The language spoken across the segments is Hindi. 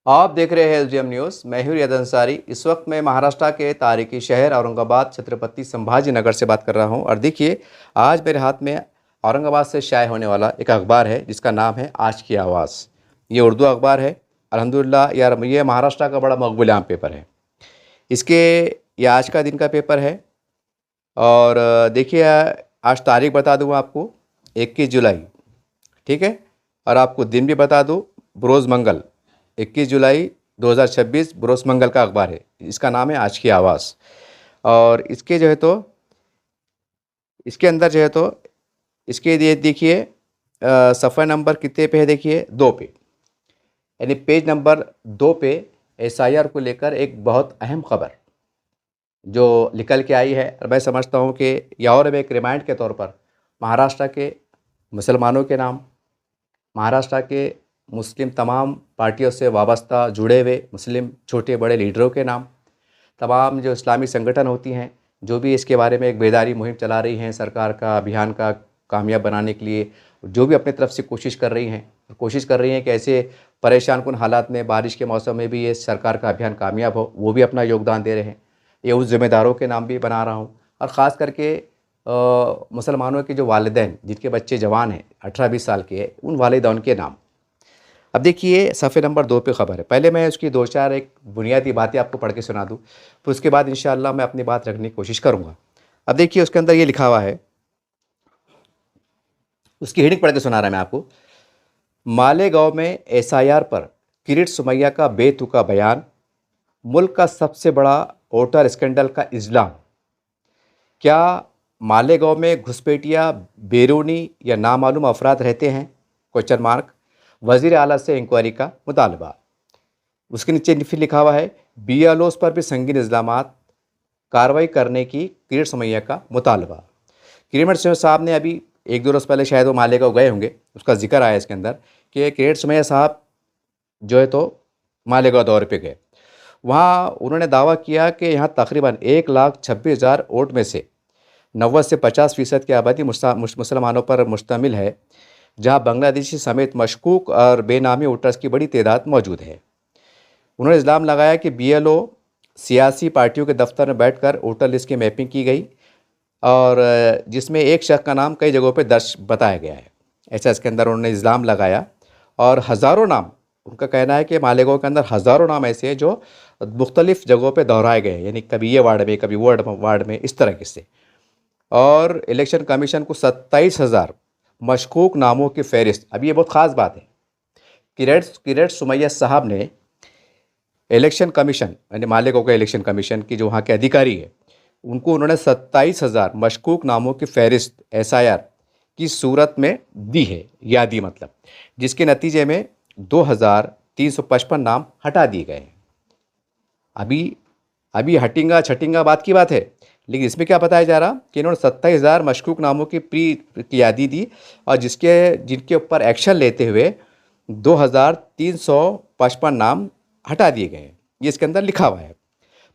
आप देख रहे हैं एसडीएम न्यूज़। मैं हूं रियाद अंसारी। इस वक्त मैं महाराष्ट्र के तारीखी शहर औरंगाबाद छत्रपति संभाजी नगर से बात कर रहा हूं और देखिए, आज मेरे हाथ में औरंगाबाद से शाये होने वाला एक अखबार है जिसका नाम है आज की आवाज़। ये उर्दू अखबार है। अल्हम्दुलिल्लाह यार, ये महाराष्ट्र का बड़ा मकबूल आम पेपर है। इसके ये आज का दिन का पेपर है। और देखिए, आज तारीख बता दूँ आपको, 21 जुलाई। ठीक है। और आपको दिन भी बता दूँ, बरोज़ मंगल, 21 जुलाई 2026 बरोज़ मंगल का अखबार है। इसका नाम है आज की आवाज़। और इसके जो है तो इसके अंदर जो है तो इसके ये देखिए, सफ़ा नंबर कितने पे है, देखिए 2 पे, यानी पेज नंबर 2 पे एसआईआर को लेकर एक बहुत अहम खबर जो निकल के आई है। और मैं समझता हूँ कि यह और एक रिमाइंड के तौर पर महाराष्ट्र के मुसलमानों के नाम, महाराष्ट्र के मुस्लिम तमाम पार्टियों से वाबस्ता जुड़े हुए मुस्लिम छोटे बड़े लीडरों के नाम, तमाम जो इस्लामी संगठन होती हैं जो भी इसके बारे में एक बेदारी मुहिम चला रही हैं, सरकार का अभियान का कामयाब बनाने के लिए जो भी अपनी तरफ से कोशिश कर रही हैं कि ऐसे परेशान कुन हालात में बारिश के मौसम में भी ये सरकार का अभियान कामयाब हो, वो भी अपना योगदान दे रहे हैं। ये उस ज़िम्मेदारों के नाम भी बना रहा हूँ। और ख़ास करके मुसलमानों के जो वालिदैन जिनके बच्चे जवान हैं, 18-20 साल के हैं, उन वालिदैन के नाम। अब देखिए, सफ़े नंबर 2 पे ख़बर है। पहले मैं उसकी 2-4 एक बुनियादी बातें आपको पढ़ के सुना दूँ, फिर उसके बाद इंशाअल्लाह मैं अपनी बात रखने की कोशिश करूँगा। अब देखिए, उसके अंदर ये लिखा हुआ है, उसकी हेडिंग पढ़ के सुना रहा मैं आपको। मालेगांव में एसआईआर पर किरीट सोमैया का बेतुका बयान, मुल्क का सबसे बड़ा वोटर स्कैंडल का इज़्लाम। क्या मालेगांव में घुसपैठिया, बैरूनी या नामालूम अफराद रहते हैं? Question mark. वज़ीर आला से इंक्वायरी का मुतालबा। उसके नीचे फिर लिखा हुआ है, बीएलओस पर भी संगीन इल्ज़ामात, कार्रवाई करने की किरीट सोमैया का मुतालबा। किरीट सोमैया साहब ने अभी 1-2 रोज़ पहले शायद वो मालेगांव गए होंगे, उसका जिक्र आया इसके अंदर कि किरीट सोमैया साहब जो है तो मालेगांव दौरे पे गए। वहाँ उन्होंने दावा किया कि यहाँ तकरीबन 1,26,000 वोट में से 90 से 50% की आबादी मुसलमानों पर मुश्तमिल है, जहाँ बांग्लादेशी समेत मशकूक और बेनामी वोटर्स की बड़ी तादाद मौजूद है। उन्होंने इल्ज़ाम लगाया कि बीएलओ सियासी पार्टियों के दफ्तर में बैठकर वोटर लिस्ट की मैपिंग की गई और जिसमें एक शख्स का नाम कई जगहों पर दर्ज बताया गया है, ऐसा इसके अंदर उन्होंने इल्ज़ाम लगाया। और हज़ारों नाम, उनका कहना है कि मालेगांव के अंदर हज़ारों नाम ऐसे हैं जो मुख्तलिफ़ जगहों पे दोहराए गए हैं, यानी कभी ये वार्ड में, कभी वो वार्ड में, इस तरह से। और इलेक्शन कमीशन को 27,000 मशकूक नामों की फ़हरिस्त। अभी ये बहुत ख़ास बात है, किरीट सोमैया साहब ने इलेक्शन कमीशन, यानी मालेगांव का इलेक्शन कमीशन की जो वहाँ के अधिकारी है, उनको उन्होंने 27,000 मशकूक नामों की फ़हरिस्त एसआईआर की सूरत में दी है, यादी मतलब, जिसके नतीजे में 2,355 नाम हटा दिए गए हैं। अभी हटिंगा छटिंगा बात की बात है, लेकिन इसमें क्या बताया जा रहा कि इन्होंने 27,000 मशकूक नामों की यादी दी और जिनके ऊपर एक्शन लेते हुए 2,355 नाम हटा दिए गए हैं, ये इसके अंदर लिखा हुआ है।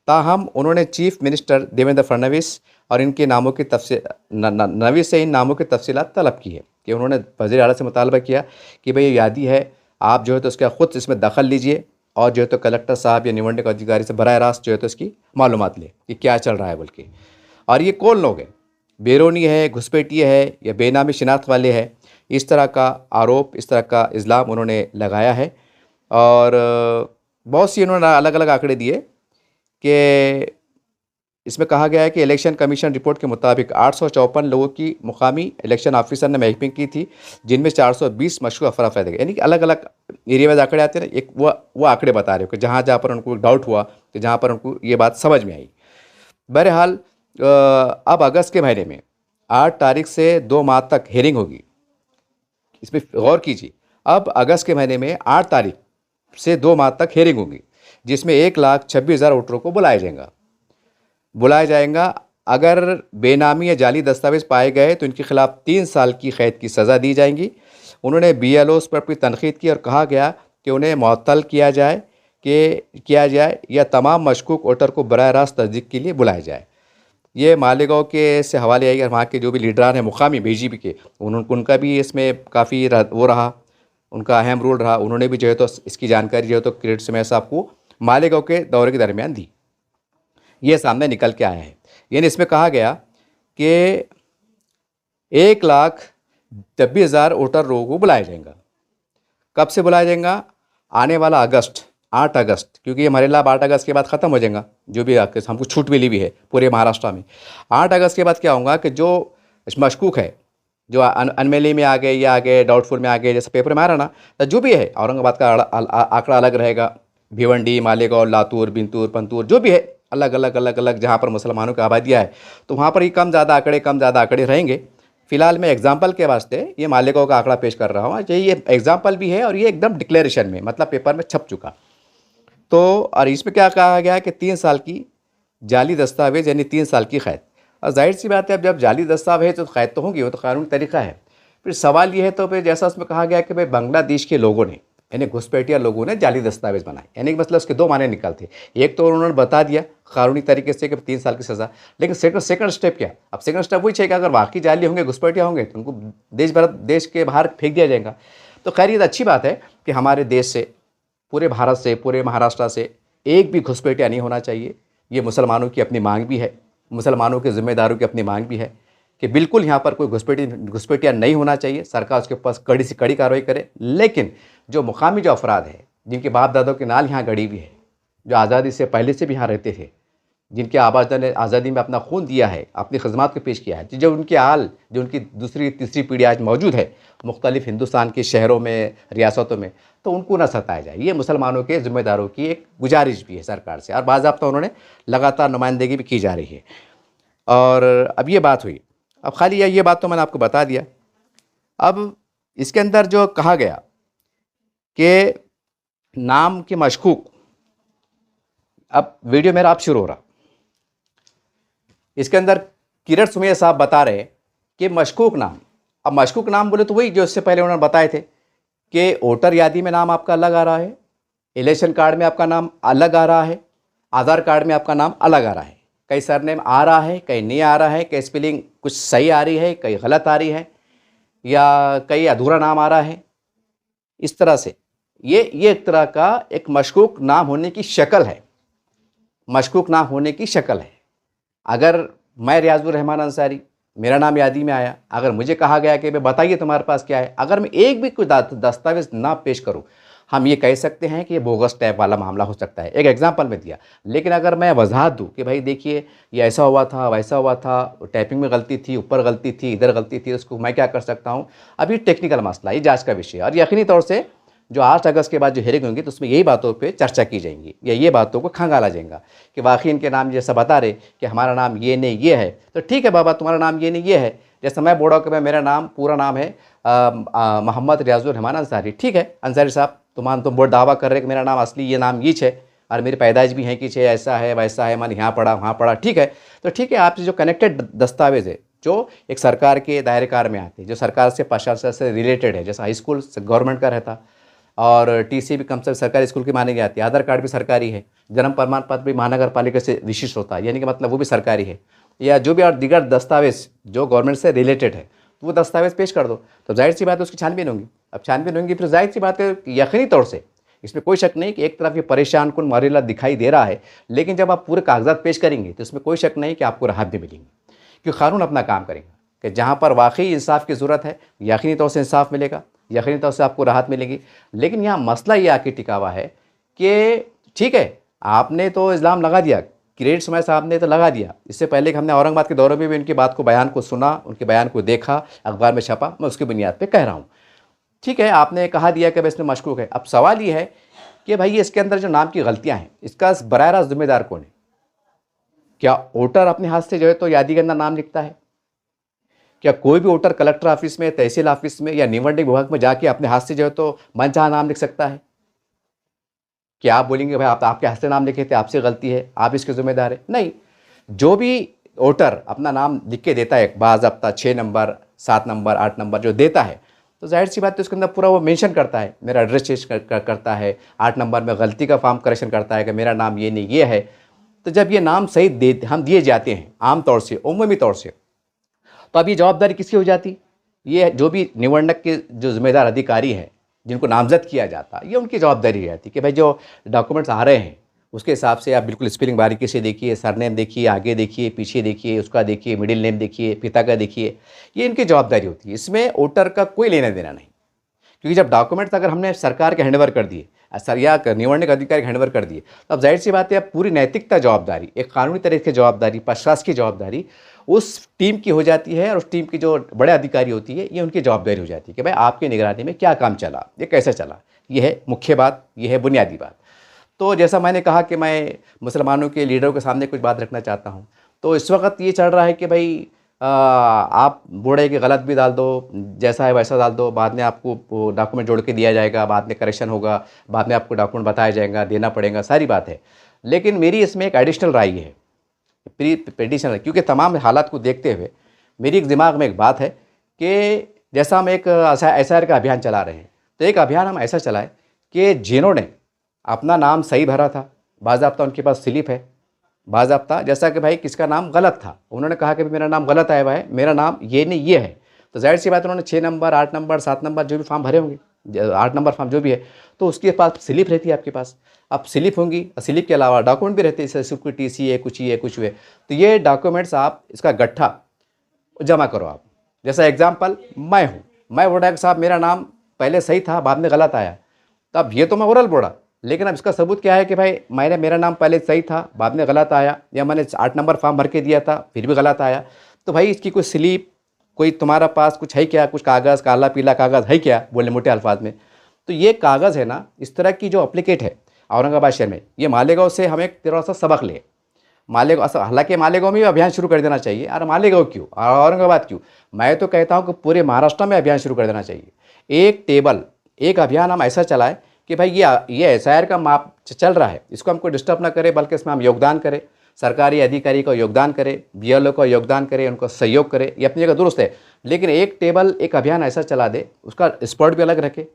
ताहम उन्होंने चीफ मिनिस्टर देवेंद्र फडणवीस और इनके नामों की नवी से इन नामों की तफसीलात तलब की है कि उन्होंने वज़ीर आला से मुतालबा किया कि भाई ये यादी है, आप जो है तो उसका ख़ुद इसमें दखल लीजिए और जो है तो कलेक्टर साहब या निबंधक अधिकारी से बराह रास्त जो है तो इसकी मालूमात ले कि क्या चल रहा है बोल के। और ये कौन लोग हैं, बैरूनी है, घुसपैठिए है या बेनामी शिनाख्त वाले हैं, इस तरह का आरोप, इस तरह का इल्ज़ाम उन्होंने लगाया है। और बहुत सी उन्होंने अलग अलग आंकड़े दिए कि इसमें कहा गया है कि इलेक्शन कमीशन रिपोर्ट के मुताबिक 854 लोगों की मुकामी इलेक्शन ऑफिसर ने मैपिंग की थी, जिनमें 420 मशहूर अफरा फैले गए। यानी कि अलग अलग एरिया में आंकड़े आते हैं ना, एक वो आंकड़े बता रहे हो कि जहाँ जहाँ पर उनको डाउट हुआ, कि जहाँ पर उनको ये बात समझ में आई। बहरहाल अब अगस्त के महीने में 8 तारीख से 2 माह तक हेयरिंग होगी। इसमें गौर कीजिए, अब अगस्त के महीने में 8 तारीख से 2 माह तक हेयरिंग होगी, जिसमें 1,26,000 वोटरों को बुलाया जाएगा। अगर बेनामी या जाली दस्तावेज़ पाए गए तो इनके खिलाफ 3 साल की कैद की सज़ा दी जाएगी। उन्होंने बीएलओस पर भी तनकीद की और कहा गया कि उन्हें मुअत्तल किया जाए या तमाम मशकूक वोटर को बराह रास्त तस्दीक के लिए बुलाया जाए। ये मालेगांव के से हवाले आई और वहाँ के जो भी लीडरान हैं मुकामी बीजेपी के, उनका भी इसमें काफ़ी वो रहा उनका अहम रोल रहा। उन्होंने भी जो है तो इसकी जानकारी जो है तो किरीट सोमैया साहब को मालेगांव के दौरे के दरमियान दी। ये सामने निकल के आया है। यानी इसमें कहा गया कि 1,26,000 वोटर लोगों को बुलाया जाएगा। कब से बुलाया जाएगा? आने वाला अगस्त, 8 अगस्त, क्योंकि ये हमारे लाभ 8 अगस्त के बाद ख़त्म हो जाएगा, जो भी हमको छूट मिली भी है पूरे महाराष्ट्र में। 8 अगस्त के बाद क्या होगा कि जो मशकूक है, जो अनमेली में आ गए या आ गए, डाउटफुल में आ गए, जैसे पेपर में आ रहा ना, तो जो भी है औरंगाबाद का आंकड़ा अलग रहेगा, भिवंडी, मालेगांव, लातूर, बिंतूर, पंतूर, जो भी है अलग अलग अलग अलग जहाँ पर मुसलमानों की आबादियाँ है, तो वहाँ पर ही कम ज़्यादा आंकड़े रहेंगे। फिलहाल मैं एग्जाम्पल के वास्ते ये मालेगांव का आंकड़ा पेश कर रहा हूँ। ये एग्जाम्पल भी है और ये एकदम डिक्लेरेशन में, मतलब पेपर में छप चुका। तो और इसमें क्या कहा गया है कि 3 साल की जाली दस्तावेज़, यानी 3 साल की क़ैद। और जाहिर सी बात है, अब जब जाली दस्तावेज तो क़ैद तो होगी, वो तो कानूनी तरीका है। फिर सवाल ये है, तो फिर जैसा उसमें कहा गया कि भाई बांग्लादेश के लोगों ने, यानी घुसपैठिया लोगों ने जाली दस्तावेज बनाए, यानी कि मतलब उसके 2 माने निकलते। एक तो उन्होंने बता दिया कानूनी तरीके से कि 3 साल की सज़ा, लेकिन सेकंड स्टेप क्या? अब सेकंड स्टेप वही है कि अगर वाकई जाली होंगे, घुसपैठिया होंगे, तो उनको देश के बाहर फेंक दिया जाएगा। तो खैर ये अच्छी बात है कि हमारे देश से, पूरे भारत से, पूरे महाराष्ट्र से एक भी घुसपैठिया नहीं होना चाहिए। ये मुसलमानों की अपनी मांग भी है, मुसलमानों के ज़िम्मेदारों की अपनी मांग भी है कि बिल्कुल यहाँ पर कोई घुसपैठिया नहीं होना चाहिए। सरकार उसके पास कड़ी से कड़ी कार्रवाई करे। लेकिन जो मुकामी जो अफराद है, जिनके बाप दादों के नाल यहाँ गड़ी हुई है, जो आज़ादी से पहले से भी यहाँ रहते थे, जिनके आबादा ने आज़ादी में अपना खून दिया है, अपनी खिदमत को पेश किया है, जो उनके हाल, जो उनकी दूसरी तीसरी पीढ़ी आज मौजूद है मुख्तलिफ हिंदुस्तान के शहरों में, रियासतों में, तो उनको ना सताया जाए। ये मुसलमानों के ज़िम्मेदारों की एक गुजारिश भी है सरकार से, और बाज़ाब्ता उन्होंने लगातार नुमाइंदगी भी की जा रही है। और अब ये बात हुई, अब खाली ये बात तो मैंने आपको बता दिया। अब इसके अंदर जो कहा गया कि नाम के मशकूक, अब वीडियो मेरा आप शुरू हो रहा, इसके अंदर किरीट सोमैया साहब बता रहे कि मशकूक नाम। अब मशकूक नाम बोले तो वही जो इससे पहले उन्होंने बताए थे कि वोटर यादी में नाम आपका अलग आ रहा है, इलेक्शन कार्ड में आपका नाम अलग आ रहा है, आधार कार्ड में आपका नाम अलग आ रहा है, कई सरनेम आ रहा है, कई नहीं आ रहा है, कई स्पेलिंग कुछ सही आ रही है, कई गलत आ रही है, या कई अधूरा नाम आ रहा है। इस तरह से ये एक तरह का एक मशकूक नाम होने की शक्ल है, मशकूक नाम होने की शक्ल है। अगर मैं रियाजुर रहमान अंसारी, मेरा नाम यादी में आया, अगर मुझे कहा गया कि भाई बताइए तुम्हारे पास क्या है, अगर मैं एक भी कोई दस्तावेज ना पेश करूं, हम ये कह सकते हैं कि ये बोगस टाइप वाला मामला हो सकता है। एक एग्जांपल में दिया, लेकिन अगर मैं वजाहत दूं कि भाई देखिए ये ऐसा हुआ था, वैसा हुआ था, टाइपिंग में गलती थी, ऊपर गलती थी, इधर गलती थी, उसको मैं क्या कर सकता हूँ? अभी टेक्निकल मसला, ये जाँच का विषय है। और यकीनी तौर से जो 8 अगस्त के बाद जो हेयरिंग होंगी, तो उसमें यही बातों पे चर्चा की जाएंगी, या ये बातों को खंगाला जाएगा कि वाकई इनके नाम जैसा बता रहे कि हमारा नाम ये नहीं ये है, तो ठीक है बाबा, तुम्हारा नाम ये नहीं ये है। जैसे मैं बोल रहा हूँ कि मेरा नाम, पूरा नाम है मोहम्मद रियाजुर रहमान अंसारी, ठीक है अंसारी साहब, तुम बहुत दावा कर रहे कि मेरा नाम असली ये नाम ये है, और मेरी पैदाइश भी है कि छे, ऐसा है वैसा है, मैंने यहाँ पढ़ा वहाँ पढ़ा, ठीक है। तो ठीक है, आपसे जो कनेक्टेड दस्तावेज है, जो एक सरकार के दायरेकार में आते हैं, जो सरकार से प्रशासन से रिलेटेड है, जैसे हाई स्कूल गवर्नमेंट का रहता, और टीसी भी कम से कम सरकारी स्कूल की मानी जाती है, आधार कार्ड भी सरकारी है, जन्म प्रमाण पत्र भी महानगर पालिका से विशिष्ट होता है, यानी कि मतलब वो भी सरकारी है, या जो भी और दीगर दस्तावेज जो गवर्नमेंट से रिलेटेड है, तो वो दस्तावेज पेश कर दो, तो जाहिर सी बात है उसकी छानबीन होगी। अब छानबीन होंगी, फिर जाहिर सी बात है यकीनी तौर से, इसमें कोई शक नहीं कि एक तरफ ये परेशान कुन मामला दिखाई दे रहा है, लेकिन जब आप पूरे कागजात पेश करेंगे तो इसमें कोई शक नहीं कि आपको राहत भी मिलेगी, क्योंकि कानून अपना काम करेगा कि जहाँ पर वाकई इंसाफ की ज़रूरत है, यकीनी तौर से इंसाफ मिलेगा, यकीनी तौर से आपको राहत मिलेगी। लेकिन यहाँ मसला ये आके टिका हुआ है कि ठीक है, आपने तो इल्ज़ाम लगा दिया, किरीट सोमैया साहब ने तो लगा दिया। इससे पहले कि हमने औरंगाबाद के दौरे में भी उनकी बात को, बयान को सुना, उनके बयान को देखा, अखबार में छपा, मैं उसकी बुनियाद पर कह रहा हूँ। ठीक है, आपने कहा दिया कि भाई इसमें मशकूक है। अब सवाल ये है कि भाई इसके अंदर जो नाम की गलतियाँ हैं, इसका बराह रास्त जिम्मेदार कौन है? क्या वोटर अपने हाथ से जो है तो यादी के अंदर नाम लिखता है? क्या कोई भी वोटर कलेक्टर ऑफिस में, तहसील ऑफिस में या निबंधन विभाग में जाके अपने हाथ से जो है तो मनचाहा नाम लिख सकता है? क्या आप बोलेंगे भाई आप आपके हाथ से नाम लिखे थे, आपसे गलती है, आप इसके जिम्मेदार है? नहीं, जो भी वोटर अपना नाम लिख के देता है बाज़ाब्ता 6 नंबर, 7 नंबर, 8 नंबर जो देता है, तो जाहिर सी बात है उसके अंदर पूरा वो मेंशन करता है, मेरा एड्रेस चेंज करता है, 8 नंबर में गलती का फॉर्म करेक्शन करता है कि मेरा नाम ये नहीं ये है। तो जब ये नाम सही हम दिए जाते हैं आम तौर से, उमूमी तौर से, तो अब ये जवाबदारी किसकी हो जाती? ये जो भी निबंधक के जो जिम्मेदार अधिकारी है, जिनको नामजद किया जाता, ये उनकी जवाबदारी रहती कि भाई जो डॉक्यूमेंट्स आ रहे हैं उसके हिसाब से आप बिल्कुल स्पेलिंग बारीकी से देखिए, सरनेम देखिए, आगे देखिए, पीछे देखिए, उसका देखिए, मिडिल नेम देखिए, पिता का देखिए, ये इनकी जवाबदारी होती है। इसमें वोटर का कोई लेना देना नहीं, क्योंकि जब डॉक्यूमेंट्स अगर हमने सरकार के हैंडओवर कर दिए, सर या निवडणूक अधिकारी के हैंडओवर कर दिए, तो अब जाहिर सी बात है अब पूरी नैतिकता जवाबदारी, एक कानूनी तरीके की जवाबदारी, प्रशासन की जवाबदारी उस टीम की हो जाती है, और उस टीम की जो बड़े अधिकारी होती है ये उनकी जवाबदारी हो जाती है कि भाई आपकी निगरानी में क्या काम चला, ये कैसे चला। ये है मुख्य बात, ये है बुनियादी बात। तो जैसा मैंने कहा कि मैं मुसलमानों के लीडरों के सामने कुछ बात रखना चाहता हूँ। तो इस वक्त ये चल रहा है कि भाई आप बोले कि गलत भी डाल दो, जैसा है वैसा डाल दो, बाद में आपको डॉक्यूमेंट जोड़ के दिया जाएगा, बाद में करेक्शन होगा, बाद में आपको डॉक्यूमेंट बताया जाएगा, देना पड़ेगा, सारी बात है। लेकिन मेरी इसमें एक एडिशनल राय है, पेटिशन, क्योंकि तमाम हालात को देखते हुए मेरी एक दिमाग में एक बात है कि जैसा हम एक SIR का अभियान चला रहे हैं, तो एक अभियान हम ऐसा चलाएं कि जिन्होंने अपना नाम सही भरा था, बाज़ाब्ता उनके पास स्लिप है, बाज़ाब्ता, जैसा कि भाई किसका नाम गलत था, उन्होंने कहा कि मेरा नाम गलत आया हुआ है, मेरा नाम ये नहीं ये है, तो जाहिर सी बात उन्होंने 6 नंबर 8 नंबर 7 नंबर जो भी फॉर्म भरे होंगे, 8 नंबर फॉर्म जो भी है, तो उसके पास स्लिप रहती है आपके पास। अब स्लिप होंगी, स्लिप के अलावा डॉक्यूमेंट भी रहते हैं, जैसे कोई TC है, कुछ ही है, कुछ हुए, तो ये डॉक्यूमेंट्स आप इसका गट्ठा जमा करो आप। जैसा एग्जाम्पल मैं हूँ, मैं बोला कि साहब मेरा नाम पहले सही था, बाद में गलत आया, तब ये तो मैं ओरल बोला, लेकिन अब इसका सबूत क्या है कि भाई मेरा नाम पहले सही था, बाद में गलत आया, या मैंने 8 नंबर फॉर्म भर के दिया था फिर भी गलत आया, तो भाई इसकी कोई स्लिप, कोई तुम्हारा पास कुछ है क्या, कुछ कागज़, काला पीला कागज़ है क्या, बोले मोटे अल्फाज में। तो ये कागज़ है ना, इस तरह की जो एप्लीकेट है औरंगाबाद शहर में, ये मालेगांव से हमें थोड़ा सा सबक ले। मालेगांव, हालांकि मालेगांव में भी अभियान शुरू कर देना चाहिए, और मालेगांव क्यों और औरंगाबाद क्यों, मैं तो कहता हूँ कि पूरे महाराष्ट्र में अभियान शुरू कर देना चाहिए। एक टेबल, एक अभियान हम ऐसा चलाएं कि भाई ये SIR का माप चल रहा है, इसको हमको डिस्टर्ब ना करें, बल्कि इसमें हम योगदान करें, सरकारी अधिकारी का योगदान करें, BLO का योगदान करें, उनको सहयोग करें, ये अपनी जगह दुरुस्त है। लेकिन एक टेबल, एक अभियान ऐसा चला दे, उसका स्पॉट भी अलग रखे,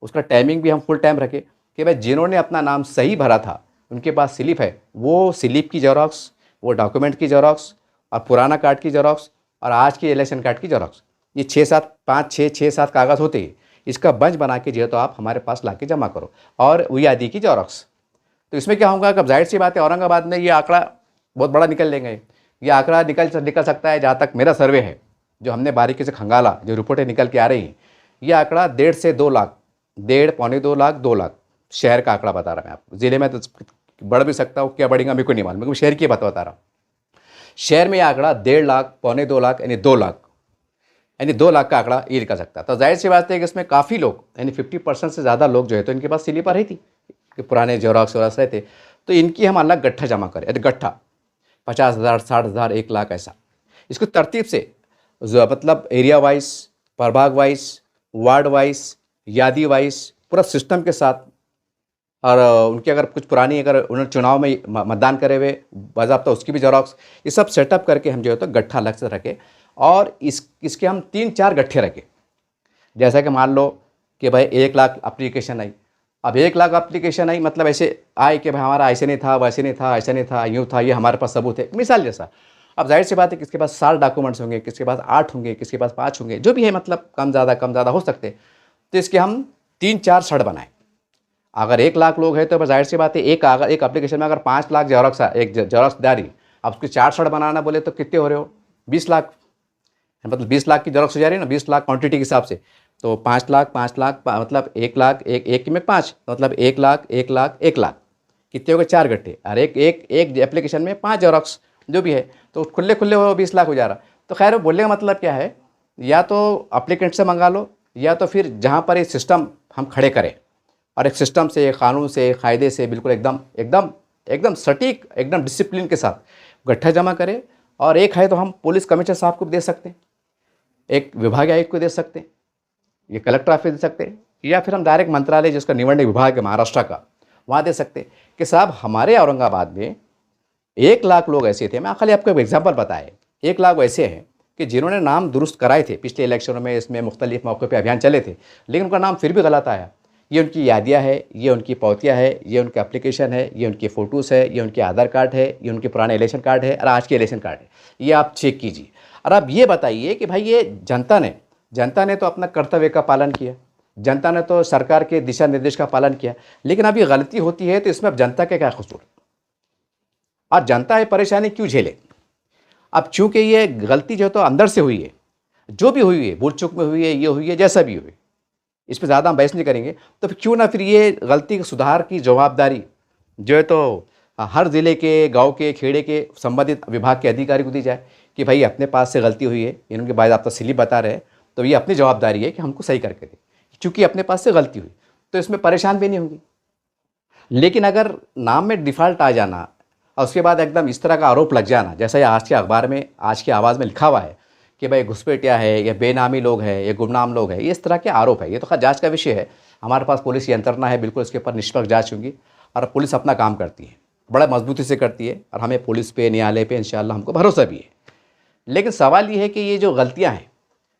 उसका टाइमिंग भी हम फुल टाइम रखें कि भाई जिन्होंने अपना नाम सही भरा था, उनके पास स्लिप है, वो स्लिप की जेरॉक्स, वो डॉक्यूमेंट की जेरॉक्स, और पुराना कार्ड की जेरॉक्स, और आज के इलेक्शन कार्ड की जेरॉक्स, ये 6-7 कागज़ होते हैं, इसका बंच बना के जो है तो आप हमारे पास ला के जमा करो, और वही आदि की जेरॉक्स। तो इसमें क्या होगा कि जाहिर सी बात है औरंगाबाद में ये आंकड़ा बहुत बड़ा निकल लेंगे, ये आंकड़ा निकल सकता है, जहाँ तक मेरा सर्वे है, जो हमने बारीकी से खंगाला, जो रिपोर्टें निकल के आ रही हैं, ये आंकड़ा 1.5 से 2 लाख, 1.5 पौने 2 लाख 2 लाख शहर का आंकड़ा बता रहा मैं आपको। ज़िले में तो बढ़ भी सकता हूँ, क्या बढ़ेगा मेरे को नहीं मालूम, लेकिन शहर की बात बता रहा हूँ। शहर में आंकड़ा 1.5 लाख पौने 2 लाख यानी 2 लाख, यानी 2 लाख का आंकड़ा ये निकल सकता है। तो जाहिर सी बात है कि इसमें काफ़ी लोग, यानी 50% से ज़्यादा लोग जो है तो इनके पास स्लिपर रही थी कि पुराने जेरॉक्स रहते, तो इनकी हम अलग गट्ठा जमा करें, यानी गट्ठा 50,000 60,000 1 लाख ऐसा, इसको तरतीब से मतलब एरिया वाइज, प्रभाग वाइज, वार्ड वाइज, यादी वाइज, पूरा सिस्टम के साथ, और उनकी अगर कुछ पुरानी, अगर उन्होंने चुनाव में मतदान करे हुए बाज़ाब्ता उसकी भी जेरॉक्स, ये सब सेटअप करके हम जो है तो गट्ठा अलग से रखें, और इसके हम 3-4 गट्ठे रखें। जैसा कि मान लो कि भाई 1 लाख एप्लीकेशन आई, अब 1 लाख एप्लीकेशन आई मतलब ऐसे आए कि भाई हमारा ऐसे नहीं था, वैसे नहीं था, ऐसा नहीं था, यूँ था, ये हमारे पास सबूत है, मिसाल जैसा। अब जाहिर सी बात है किसके पास 7 डॉक्यूमेंट्स होंगे, किसके पास 8 होंगे, किसके पास 5 होंगे, जो भी है, मतलब कम ज़्यादा हो सकते। तो इसके हम 3-4 सड़ बनाएं। अगर 1 लाख लोग हैं तो जाहिर सी बात है एक एप्लीकेशन में अगर 5 लाख जेरॉक्स, एक जेरॉक्स दारी, अब उसके 4 सड़ बनाना बोले तो कितने हो रहे हो, 20 लाख, मतलब 20 लाख की जेरॉक्स हो जा रही है ना, 20 लाख क्वांटिटी के हिसाब से, तो 5 लाख मतलब 1 लाख, एक में 5, मतलब 1 लाख 1 लाख 1 लाख, कितने हो गए 4 गट्ठे, और एक एप्लीकेशन में 5 जेरॉक्स जो भी है, तो खुले वो 20 लाख हो जा रहा। तो खैर बोलने का मतलब क्या है, या तो अप्लीकेंट से मंगा लो, या तो फिर जहाँ पर ये सिस्टम हम खड़े करें, और एक सिस्टम से, एक कानून से, एक कायदे से, बिल्कुल एकदम सटीक, एकदम डिसिप्लिन के साथ गट्ठा जमा करें। और एक है तो हम पुलिस कमिश्नर साहब को भी दे सकते हैं, एक विभागीय आयुक्त को दे सकते हैं, ये कलेक्टर ऑफिस दे सकते हैं, या फिर हम डायरेक्ट मंत्रालय जिसका निवडणूक विभाग है महाराष्ट्र का, वहाँ दे सकते हैं कि साहब हमारे औरंगाबाद में 1 लाख लोग ऐसे थे। मैं खाली आपको एक एग्जाम्पल बताए, 1 लाख ऐसे हैं कि जिन्होंने नाम दुरुस्त कराए थे पिछले इलेक्शनों में, इसमें मुख्तलिफ मौक़ों पर अभियान चले थे, लेकिन उनका नाम फिर भी गलत आया। ये उनकी यादियाँ है, ये उनकी पौतियाँ है, ये उनके एप्लीकेशन है, ये उनकी फ़ोटोज़ है, ये उनके आधार कार्ड है, ये उनके पुराने इलेक्शन कार्ड है, और आज के इलेक्शन कार्ड है, ये आप चेक कीजिए। और आप ये बताइए कि भाई ये जनता ने तो अपना कर्तव्य का पालन किया, जनता ने तो सरकार के दिशा निर्देश का पालन किया, लेकिन अब ये गलती होती है तो इसमें अब जनता का क्या कसूर? और जनता ये परेशानी क्यों झेले? अब चूंकि ये गलती जो है तो अंदर से हुई है, जो भी हुई है, भूल चूक में हुई है, ये हुई है, जैसा भी हुई, इस पर ज़्यादा हम बहस नहीं करेंगे। तो फिर क्यों ना फिर ये गलती के सुधार की जवाबदारी जो है तो हर ज़िले के, गांव के, खेड़े के संबंधित विभाग के अधिकारी को दी जाए कि भाई अपने पास से गलती हुई है, इनके बायज़ाब्ता स्लिप बता रहे हैं, तो ये अपनी जवाबदारी है कि हमको सही करके दें, क्योंकि अपने पास से गलती हुई तो इसमें परेशान भी नहीं होंगे। लेकिन अगर नाम में डिफ़ॉल्ट आ जाना और उसके बाद एकदम इस तरह का आरोप लग जाना, जैसा ये आज के अखबार में, आज की आवाज़ में लिखा हुआ है कि भाई घुसपैठिया है, या बेनामी लोग हैं, या गुमनाम लोग हैं, ये इस तरह के आरोप है। ये तो खैर जांच का विषय है, हमारे पास पुलिस यंत्रणा है, बिल्कुल इसके ऊपर निष्पक्ष जांच होगी और पुलिस अपना काम करती है, बड़ा मजबूती से करती है और हमें पुलिस पे, न्यायालय पे इंशाअल्लाह हमको भरोसा भी है। लेकिन सवाल ये है कि ये जो गलतियाँ हैं,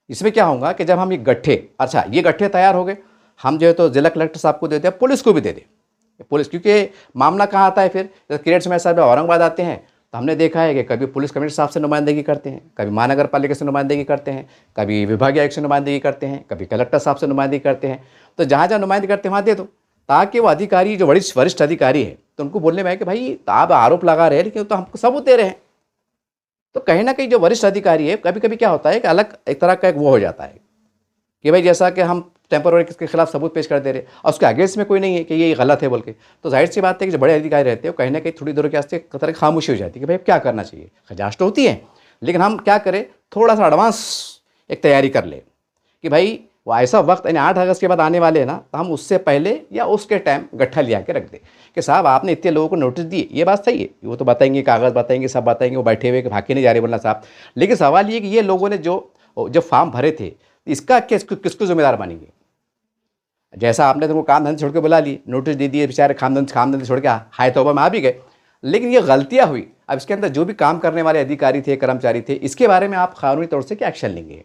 इसमें क्या होगा कि जब हम ये गट्ठे, अच्छा ये गट्ठे तैयार हो गए, हम जो है तो जिला कलेक्टर साहब को दे दें, पुलिस को भी दे दें। पुलिस, क्योंकि मामला कहाँ आता है फिर, जब किरेट समय साहब औरंगाबाद आते हैं तो हमने देखा है कि कभी पुलिस कमिश्नर साहब से नुमाइंदगी करते हैं, कभी महानगर पालिका से नुमाइंदगी करते हैं, कभी विभागीय आयुक्त से नुमाइंदगी करते हैं, कभी कलेक्टर साहब से नुमाइंदगी करते हैं। तो जहाँ जहाँ नुमाइंदगी करते हैं वहाँ दे दो, ताकि वो अधिकारी जो वरिष्ठ अधिकारी है तो उनको बोलने में आए कि भाई आप आरोप लगा रहे हैं लेकिन तो हमको सबूत दे रहे हैं। तो कहीं ना कहीं जो वरिष्ठ अधिकारी है, कभी कभी क्या होता है कि अलग एक तरह का एक वो हो जाता है कि भाई जैसा कि हम टेम्पररी किसके खिलाफ सबूत पेश कर दे रहे और उसके अगेंस्ट में कोई नहीं है कि ये गलत है बोल के, तो जाहिर सी बात है कि जो बड़े अधिकारी रहते हैं कहीं ना कहीं थोड़ी देर के वास्ते एक तरह की खामोशी हो जाती है कि भाई क्या करना चाहिए। जांच तो होती है, लेकिन हम क्या करें, थोड़ा सा एडवांस एक तैयारी कर ले कि भाई वो ऐसा वक्त, यानी 8 अगस्त के बाद आने वाले हैं ना, तो हम उससे पहले या उसके टाइम गट्ठा लिया के रख दें कि साहब आपने इतने लोगों को नोटिस दिए, ये बात सही है, वो तो बताएंगे, कागज़ बताएंगे, सब बताएंगे, वो बैठे हुए कि भाग के नहीं जा रहे बोलना साहब। लेकिन सवाल ये कि ये लोगों ने जो फॉर्म भरे थे, इसका किसको जिम्मेदार मानेंगे? जैसा आपने तुमको काम धंधे छोड़ के बुला लिए, नोटिस दे दिए, बेचारे काम धंधे छोड़ के हाय तौबा में आ भी गए, लेकिन ये गलतियाँ हुई। अब इसके अंदर जो भी काम करने वाले अधिकारी थे, कर्मचारी थे, इसके बारे में आप कानूनी तौर से क्या एक्शन लेंगे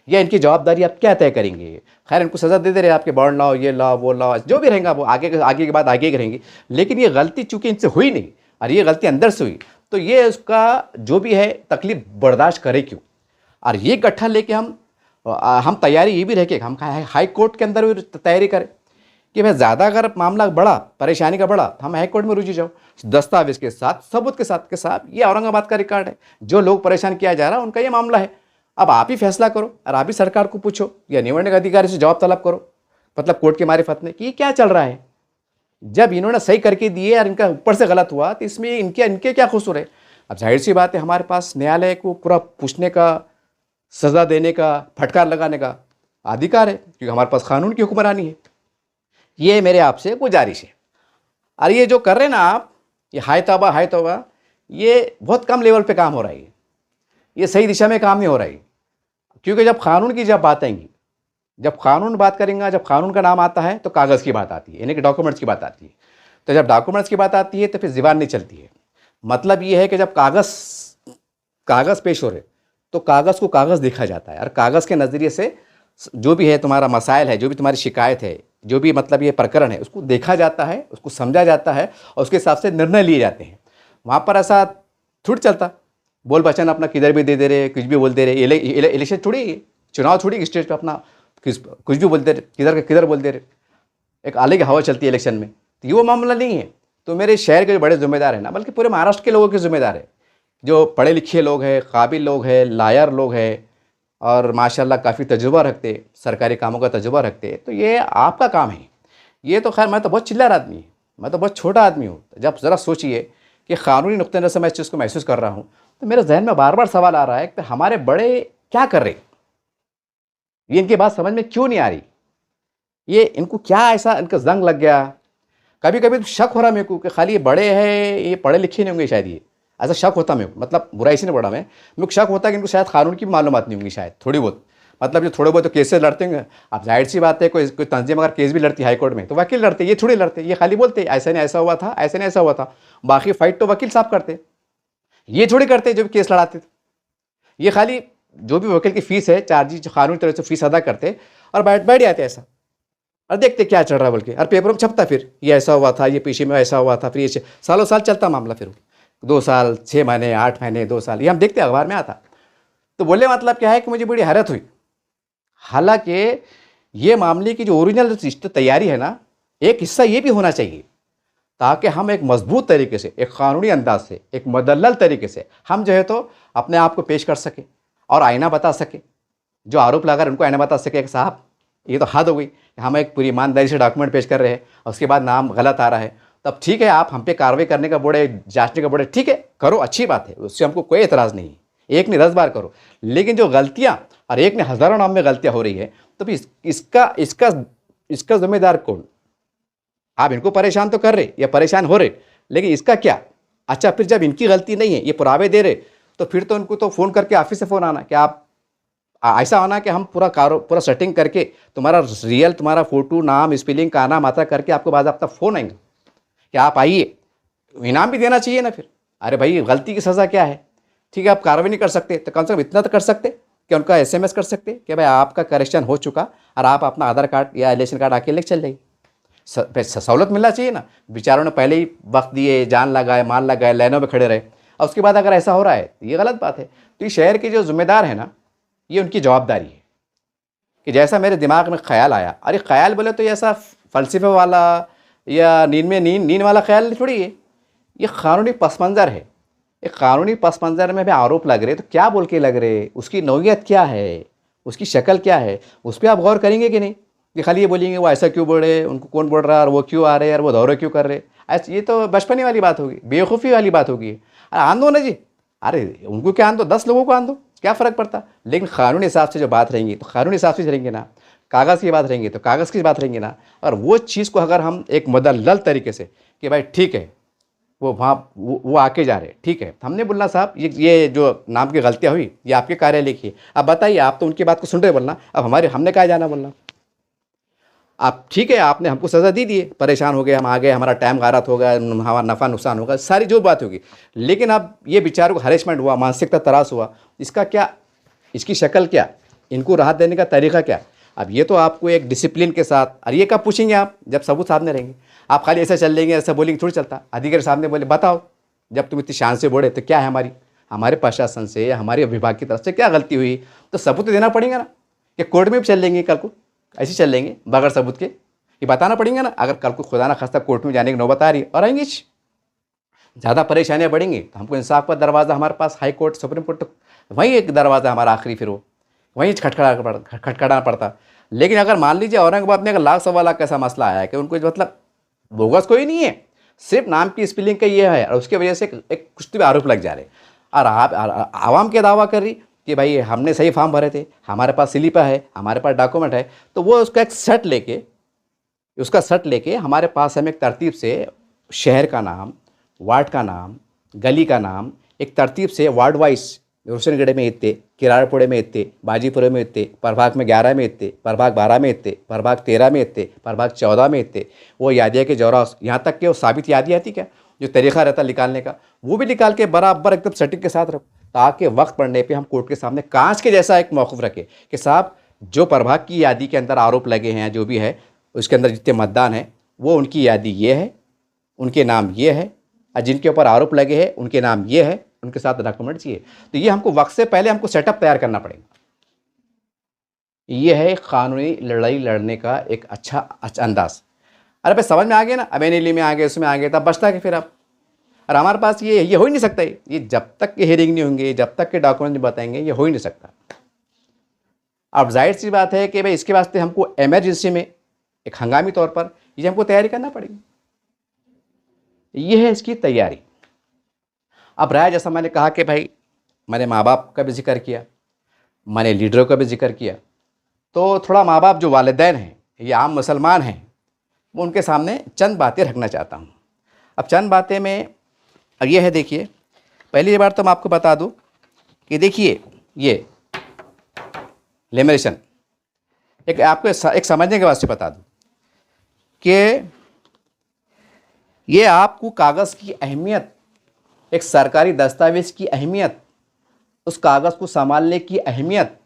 या इनकी जवाबदारी आप क्या तय करेंगे? खैर इनको सज़ा दे रहे आपके बॉन्ड लाओ, ये लाओ, वो लाओ, जो भी रहेगा वो आगे की बात आगे की रहेंगी। लेकिन ये गलती चूँकि इनसे हुई नहीं और ये गलती अंदर से हुई, तो ये उसका जो भी है तकलीफ बर्दाश्त करे क्यों? और ये गट्ठा लेके हम तैयारी ये भी रहे कि हम हाई कोर्ट के अंदर भी तैयारी करें कि भाई ज़्यादा अगर मामला बड़ा, परेशानी का बड़ा, तो हम हाई कोर्ट में रुझी जाओ दस्तावेज के साथ, सबूत के साथ, के साथ ये औरंगाबाद का रिकॉर्ड है, जो लोग परेशान किया जा रहा है उनका ये मामला है। अब आप ही फैसला करो और आप ही सरकार को पूछो या निवडणूक अधिकारी से जवाब तलब करो, मतलब कोर्ट के मारिफत में, कि ये क्या चल रहा है। जब इन्होंने सही करके दिए और इनका ऊपर से गलत हुआ तो इसमें इनके क्या कसूर है? अब जाहिर सी बात है हमारे पास न्यायालय को पूरा पूछने का, सज़ा देने का, फटकार लगाने का अधिकार है, क्योंकि हमारे पास कानून की हुक्मरानी है। ये मेरे आपसे गुजारिश है। और ये जो कर रहे हैं ना आप, ये हाय तौबा, ये बहुत कम लेवल पे काम हो रहा है, ये सही दिशा में काम नहीं हो रहा है। क्योंकि जब कानून की बात आएंगी, जब कानून बात करेंगे, जब कानून का नाम आता है तो कागज़ की बात आती है, यानी कि डॉक्यूमेंट्स की बात आती है। तो जब डॉक्यूमेंट्स की बात आती है तो फिर ज़बान नहीं चलती है। मतलब ये है कि जब कागज़ पेश हो रहे तो कागज़ को कागज़ देखा जाता है और कागज़ के नज़रिए से जो भी है तुम्हारा मसाइल है, जो भी तुम्हारी शिकायत है, जो भी मतलब ये प्रकरण है, उसको देखा जाता है, उसको समझा जाता है और उसके हिसाब से निर्णय लिए जाते हैं। वहाँ पर ऐसा थोड़ी चलता, बोल बचन अपना किधर भी दे रहे, कुछ भी बोल दे रहे। इलेक्शन थोड़ी, चुनाव थोड़ी स्टेज पे अपना कुछ भी बोलते रहे, किधर बोल दे रहे। एक अलग हवा चलती है इलेक्शन में, तो ये वो मामला नहीं है। तो मेरे शहर के जो बड़े जिम्मेदार हैं ना, बल्कि पूरे महाराष्ट्र के लोगों के जिम्मेदार है, जो पढ़े लिखे लोग हैं, काबिल लोग हैं, लायर लोग हैं और माशाल्लाह काफ़ी तजुर्बा रखते, सरकारी कामों का तजुर्बा रखते, तो ये आपका काम है। ये तो खैर मैं तो बहुत चिल्लार आदमी हूँ, मैं तो बहुत छोटा आदमी हूँ। जब ज़रा सोचिए कि कानूनी नुक्ते नज़र से मैं इस चीज़ को महसूस कर रहा हूँ, तो मेरे जहन में बार बार सवाल आ रहा है कि हमारे बड़े क्या कर रहे, ये इनकी बात समझ में क्यों नहीं आ रही, ये इनको क्या ऐसा इनका जंग लग गया। कभी कभी तो शक हो रहा मेरे को कि खाली ये बड़े हैं, ये पढ़े लिखे नहीं होंगे शायद, ये ऐसा शक होता मेरे को। मतलब बुराई से नहीं पढ़ा मैं, मेरे को शक होता है कि इनको शायद कानून की मालूमात नहीं होंगी शायद, थोड़ी बहुत। मतलब जो थोड़े बहुत तो केसेस लड़ते होंगे, अब जाहिर सी बात है कोई तंजीम अगर केस भी लड़ती है हाई कोर्ट में तो वकील लड़ते, ये थोड़ी लड़ते, ये खाली बोलते ऐसा नहीं ऐसा हुआ था, ऐसा नहीं ऐसा हुआ था। बाकी फाइट तो वकील साहब करते, ये थोड़ी करते जो भी केस लड़ाते थे। ये खाली जो भी वकील की फीस है, चार्जेज कानूनी तरह से फीस अदा करते और बैठ जाते ऐसा, और देखते क्या चल रहा है बोल के, और पेपर में छपता फिर ये ऐसा हुआ था, ये पीछे में ऐसा हुआ था, फिर ये सालों साल चलता मामला, फिर 2 साल, 6 महीने, 8 महीने, 2 साल, ये हम देखते अखबार में आता। तो बोले मतलब क्या है कि मुझे बड़ी हैरत हुई। हालांकि ये मामले की जो ओरिजिनल तैयारी है ना, एक हिस्सा ये भी होना चाहिए, ताकि हम एक मजबूत तरीके से, एक कानूनी अंदाज से, एक मुदल्लल तरीके से हम जो है तो अपने आप को पेश कर सके और आईना बता सके। जो आरोप लगा रहे उनको आईना बता सके कि साहब ये तो हद हो गई, हम एक पूरी ईमानदारी से डॉक्यूमेंट पेश कर रहे हैं और उसके बाद नाम गलत आ रहा है। तब ठीक है, आप हम पे कार्रवाई करने का बोले, जांचने का बोले, ठीक है करो, अच्छी बात है, उससे हमको कोई एतराज़ नहीं है, एक ने 10 बार करो। लेकिन जो गलतियाँ और एक ने हज़ारों नाम में गलतियाँ हो रही है, तो फिर इसका इसका इसका जिम्मेदार कौन? आप इनको परेशान तो कर रहे या परेशान हो रहे, लेकिन इसका क्या? अच्छा, फिर जब इनकी गलती नहीं है, ये पुरावे दे रहे, तो फिर तो उनको तो फ़ोन करके ऑफिस से फ़ोन आना कि आप ऐसा होना कि हम पूरा सेटिंग करके तुम्हारा रियल, तुम्हारा फ़ोटो, नाम, स्पेलिंग, काना मात्रा करके आपको बाज़ाब्ता फ़ोन आएंगे कि आप आइए। इनाम भी देना चाहिए ना फिर। अरे भाई, गलती की सज़ा क्या है? ठीक है, आप कार्रवाई नहीं कर सकते तो कम से कम इतना तो कर सकते कि उनका SMS कर सकते कि भाई आपका करेक्शन हो चुका और आप अपना आधार कार्ड या इलेक्शन कार्ड आके लेके चल जाइए। सहूलत मिलना चाहिए ना। बेचारों ने पहले ही वक्त दिए, जान लगाए, माल लगाए, लाइनों में खड़े रहे, और उसके बाद अगर ऐसा हो रहा है ये गलत बात है। तो ये शहर के जो जिम्मेदार है ना, ये उनकी जवाबदारी है कि जैसा मेरे दिमाग में ख्याल आया, अरे ख्याल बोले तो ऐसा फ़लसफ़े वाला या नींद वाला ख्याल थोड़ी है, ये कानूनी पस मंज़र है। एक कानूनी पस मंज़र में भी आरोप लग रहे, तो क्या बोल के लग रहे, उसकी नौइयत क्या है, उसकी शक्ल क्या है, उस पर आप गौर करेंगे कि नहीं? कि खाली ये बोलेंगे वो ऐसा क्यों बोल रहे, उनको कौन बोल रहा है, और वो क्यों आ रहे हैं, और वो दौरे क्यों कर रहे, ऐसे ये तो बचपने वाली बात होगी, बेवकूफ़ी वाली बात होगी। अरे आन दो ना जी, अरे उनको क्या आन दो, 10 लोगों को आन दो, क्या फ़र्क पड़ता। लेकिन कानूनी हिसाब से जो बात रहेंगी तो कानूनी हिसाब से चलेंगे ना, कागज़ की बात रहेंगी तो कागज़ की बात रहेंगी ना। और वो चीज़ को अगर हम एक मुदल्लल तरीके से कि भाई ठीक है, वो वहाँ वो आके जा रहे, ठीक है, हमने बोलना साहब ये जो नाम की गलतियाँ हुई ये आपके कार्यालय की है, अब बताइए, आप तो उनकी बात को सुन रहे बोलना, अब हमने कहा जाना बोलना। आप ठीक है, आपने हमको सज़ा दी दी है, परेशान हो गए, हम आ गए, हमारा टाइम गारत होगा, हमारा नफ़ा नुकसान होगा, सारी जो बात होगी। लेकिन अब ये बेचारों को हरेसमेंट हुआ, मानसिकता तरास हुआ, इसका क्या, इसकी शक्ल क्या, इनको राहत देने का तरीका क्या? अब ये तो आपको एक डिसिप्लिन के साथ, और ये कब पूछेंगे आप, जब सबूत सामने रहेंगे। आप खाली ऐसा चल लेंगे, ऐसा बोलेंगे थोड़ी चलता। अधिकारी सामने बोले बताओ, जब तुम इतनी शान से बोले तो क्या है, हमारे प्रशासन से या हमारे विभाग की तरफ से क्या गलती हुई, तो सबूत तो देना पड़ेगा ना। कि कोर्ट में भी चल लेंगे कल को, ऐसे चल लेंगे बगैर सबूत के, ये बताना पड़ेगा ना। अगर कल को खुदा ना खास्ता कोर्ट में जाने की नौबत आ रही है और आएंगे, ज़्यादा परेशानियाँ बढ़ेंगी, तो हमको इंसाफ का दरवाज़ा हमारे पास हाई कोर्ट, सुप्रीम कोर्ट, तो वहीं एक दरवाज़ा हमारा आखिरी, फिर वो वहीं खटखटाना पड़ता। लेकिन अगर मान लीजिए औरंगाबाद में अगर लाख सवा लाख कैसा मसला आया कि उनको मतलब बोगस कोई नहीं है, सिर्फ नाम की स्पेलिंग का ये है, और उसकी वजह से एक कुश्ती में आरोप लग जा रहे, और आप आवाम के दावा कर रही कि भाई हमने सही फॉर्म भरे थे, हमारे पास स्लिप है, हमारे पास डॉक्यूमेंट है, तो वो उसका एक सेट लेके हमारे पास हम एक तरतीब से शहर का नाम, वार्ड का नाम, गली का नाम, एक तरतीब से वार्ड वाइज, रोशनगढ़ में इतने, किराड़पुरे में इतने, बाजीपुरे में इतने, प्रभाग में 11 में इतने, प्रभाग 12 में इतने, प्रभाग 13 में इतने, प्रभाग 14 में इतने, वो यादिया के जौरा, यहाँ तक कि वो साबित यादी आती क्या, जो तरीक़ा रहता निकालने का, वो भी निकाल के बराबर एकदम सेटिंग के साथ रखो, ताकि वक्त पड़ने पे हम कोर्ट के सामने कांच के जैसा एक मौक़िफ़ रखें कि साहब जो प्रभाग की यादी के अंदर आरोप लगे हैं, जो भी है उसके अंदर जितने मतदान हैं, वो उनकी यादी ये है, उनके नाम ये है, और जिनके ऊपर आरोप लगे हैं उनके नाम ये है, उनके साथ डॉक्यूमेंट चाहिए। तो ये हमको वक्त से पहले हमको सेटअप तैयार करना पड़ेगा। ये है कानूनी लड़ाई लड़ने का एक अच्छा अंदाज। अरे भाई समझ में आ गया ना, अब एनएलए में आ गए, उसमें आ गए, तब बचता कि फिर अब, और हमारे पास ये हो ही नहीं सकता। ये जब तक के हियरिंग नहीं होंगे, जब तक के डॉक्यूमेंट नहीं बताएंगे, ये हो ही नहीं सकता। अब जाहिर सी बात है कि भाई इसके वास्ते हमको इमरजेंसी में एक हंगामी तौर पर ये हमको तैयारी करना पड़ेगी। ये है इसकी तैयारी। अब रहा, जैसा मैंने कहा कि भाई मैंने माँ बाप का भी जिक्र किया, मैंने लीडरों का भी जिक्र किया, तो थोड़ा माँ बाप जो वालिदैन हैं, ये आम मुसलमान हैं, वो उनके सामने चंद बातें रखना चाहता हूँ। अब चंद बातें में ये है, देखिए, पहली बार तो मैं आपको बता दूँ कि देखिए ये लेमिनेशन एक आपको एक समझने के वास्ते बता दूँ कि ये आपको कागज़ की अहमियत, एक सरकारी दस्तावेज़ की अहमियत, उस कागज़ को संभालने की अहमियत,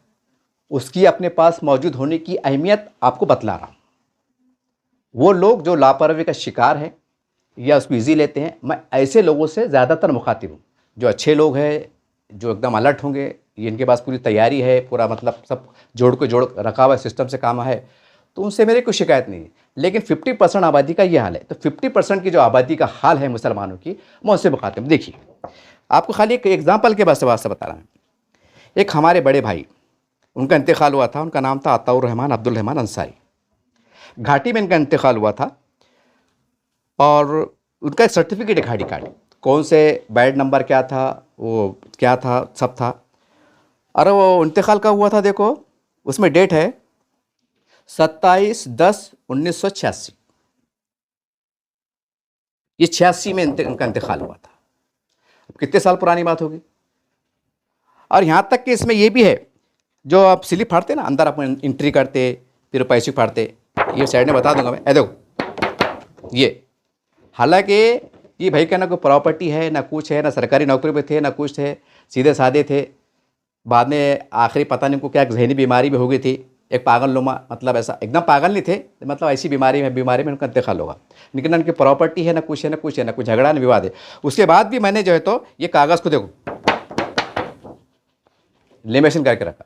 उसकी अपने पास मौजूद होने की अहमियत आपको बतला रहा हूँ। वो लोग जो लापरवाही का शिकार हैं या उसको ईजी लेते हैं, मैं ऐसे लोगों से ज़्यादातर मुखातिब हूँ। जो अच्छे लोग हैं, जो एकदम अलर्ट होंगे, इनके पास पूरी तैयारी है, पूरा मतलब सब जोड़ को जोड़ रखा हुआ सिस्टम से काम है, तो उनसे मेरी कोई शिकायत नहीं है। लेकिन 50% आबादी का ये हाल है। तो 50% की जो आबादी का हाल है मुसलमानों की, मैं उनसे मुखातिब हूं। देखिए, आपको खाली एक एग्जाम्पल के वास्ते बता रहा हूँ। एक हमारे बड़े भाई, उनका इंतकाल हुआ था, उनका नाम था अताउर रहमान अब्दुल रहमान अंसारी। घाटी में इनका इंतकाल हुआ था और उनका एक सर्टिफिकेट है घाटी कार्ड, कौन से बेड नंबर क्या था, वो क्या था, सब था। अरे वो इंतकाल का हुआ था, देखो उसमें डेट है 27/10/1986। ये 86 में इनका इंतकाल हुआ था। अब कितने साल पुरानी बात होगी। और यहाँ तक कि इसमें ये भी है, जो आप स्लिप फाड़ते ना, अंदर आप एंट्री करते फिर पैसे फाड़ते, ये साइड में बता दूंगा मैं। ए देखो ये, हालांकि ये भाई का ना कोई प्रॉपर्टी है ना कुछ है, ना सरकारी नौकरी पे थे ना कुछ थे, सीधे साधे थे। बाद में आखिरी पता नहीं को क्या जहनी बीमारी भी हो गई थी, एक पागल नुमा, मतलब ऐसा एकदम पागल नहीं थे, मतलब ऐसी बीमारी में उनका इंतकाल होगा। लेकिन उनकी प्रॉपर्टी है ना कुछ है ना कुछ है ना कुछ, झगड़ा ना विवाद है। उसके बाद भी मैंने जो है तो ये कागज़ को देखो लेमिनेशन करके रखा।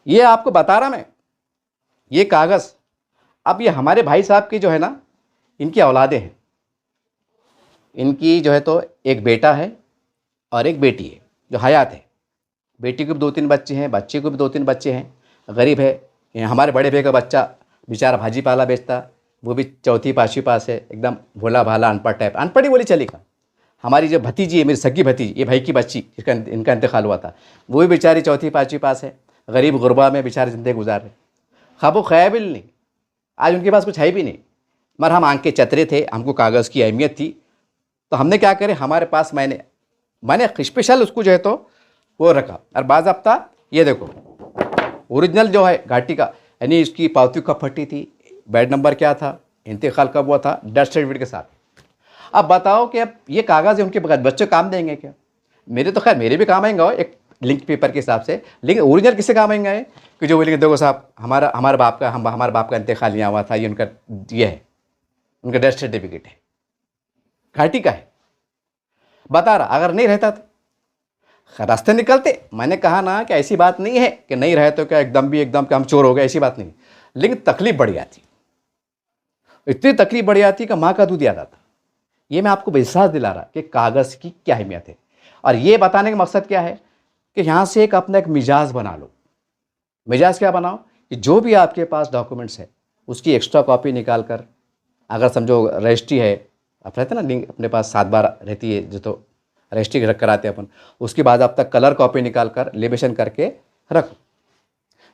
ये आपको बता रहा मैं, ये कागज़। अब ये हमारे भाई साहब की जो है ना, इनकी औलादे हैं। इनकी जो है तो एक बेटा है और एक बेटी है जो हयात है। बेटी को भी 2-3 बच्चे हैं, बच्चे को भी 2-3 बच्चे हैं, गरीब है। ये हमारे बड़े भाई का बच्चा बेचारा भाजी पाला बेचता, वो भी चौथी पाँचवीं पास है, एकदम भोला भाला अनपढ़ टाइप, अनपढ़ ही बोली चलेगा। हमारी जो भतीजी है, मेरी सगी भतीजी, ये भाई की बच्ची, इनका इंतकाल हुआ था, वो भी बेचारी चौथी पाँचवीं पास है, गरीब गुरबा में बेचारे ज़िंदगी गुजार रहे, ख्वाबो ख्याबिल नहीं। आज उनके पास कुछ है भी नहीं, मगर हम आंख के चतरे थे, हमको कागज़ की अहमियत थी, तो हमने क्या करे, हमारे पास मैंने स्पेशल उसको जो है तो वो रखा। और बाज़ाब्ता ये देखो ओरिजिनल जो है घाटी का, यानी इसकी पावती कब फटी थी, बेड नंबर क्या था, इंतकाल कब हुआ था, डेथ सर्टिफिकेट के साथ। अब बताओ कि अब ये कागज़ है, उनके बच्चे काम देंगे क्या? मेरे तो खैर मेरे भी काम आएंगे एक लिंक पेपर के हिसाब से, लेकिन ओरिजिनल किससे काम आएंगे कि जो बोलेंगे देखो साहब हमारे बाप का इंतकाल यहाँ हुआ था, ये उनका ये है, उनका डेथ सर्टिफिकेट है, घाटी का है। बता रहा अगर नहीं रहता तो रास्ते निकलते। मैंने कहा ना कि ऐसी बात नहीं है कि नहीं रहे तो क्या एकदम कि हम चोर हो गए, ऐसी बात नहीं। लेकिन तकलीफ बढ़ जाती, इतनी तकलीफ बढ़ जाती कि माँ का दूध याद आता। ये मैं आपको एहसास दिला रहा कि कागज़ की क्या अहमियत है। और ये बताने का मकसद क्या है कि यहाँ से अपना एक मिजाज बना लो। मिजाज क्या बनाओ कि जो भी आपके पास डॉक्यूमेंट्स है उसकी एक्स्ट्रा कॉपी निकाल कर, अगर समझो रजिस्ट्री है, आप रहते ना लिंक अपने पास 7 बार रहती है जो, तो रजिस्ट्री रख कर आते हैं अपन, उसके बाद आप तक कलर कॉपी निकाल कर लेमिनेशन करके रखो।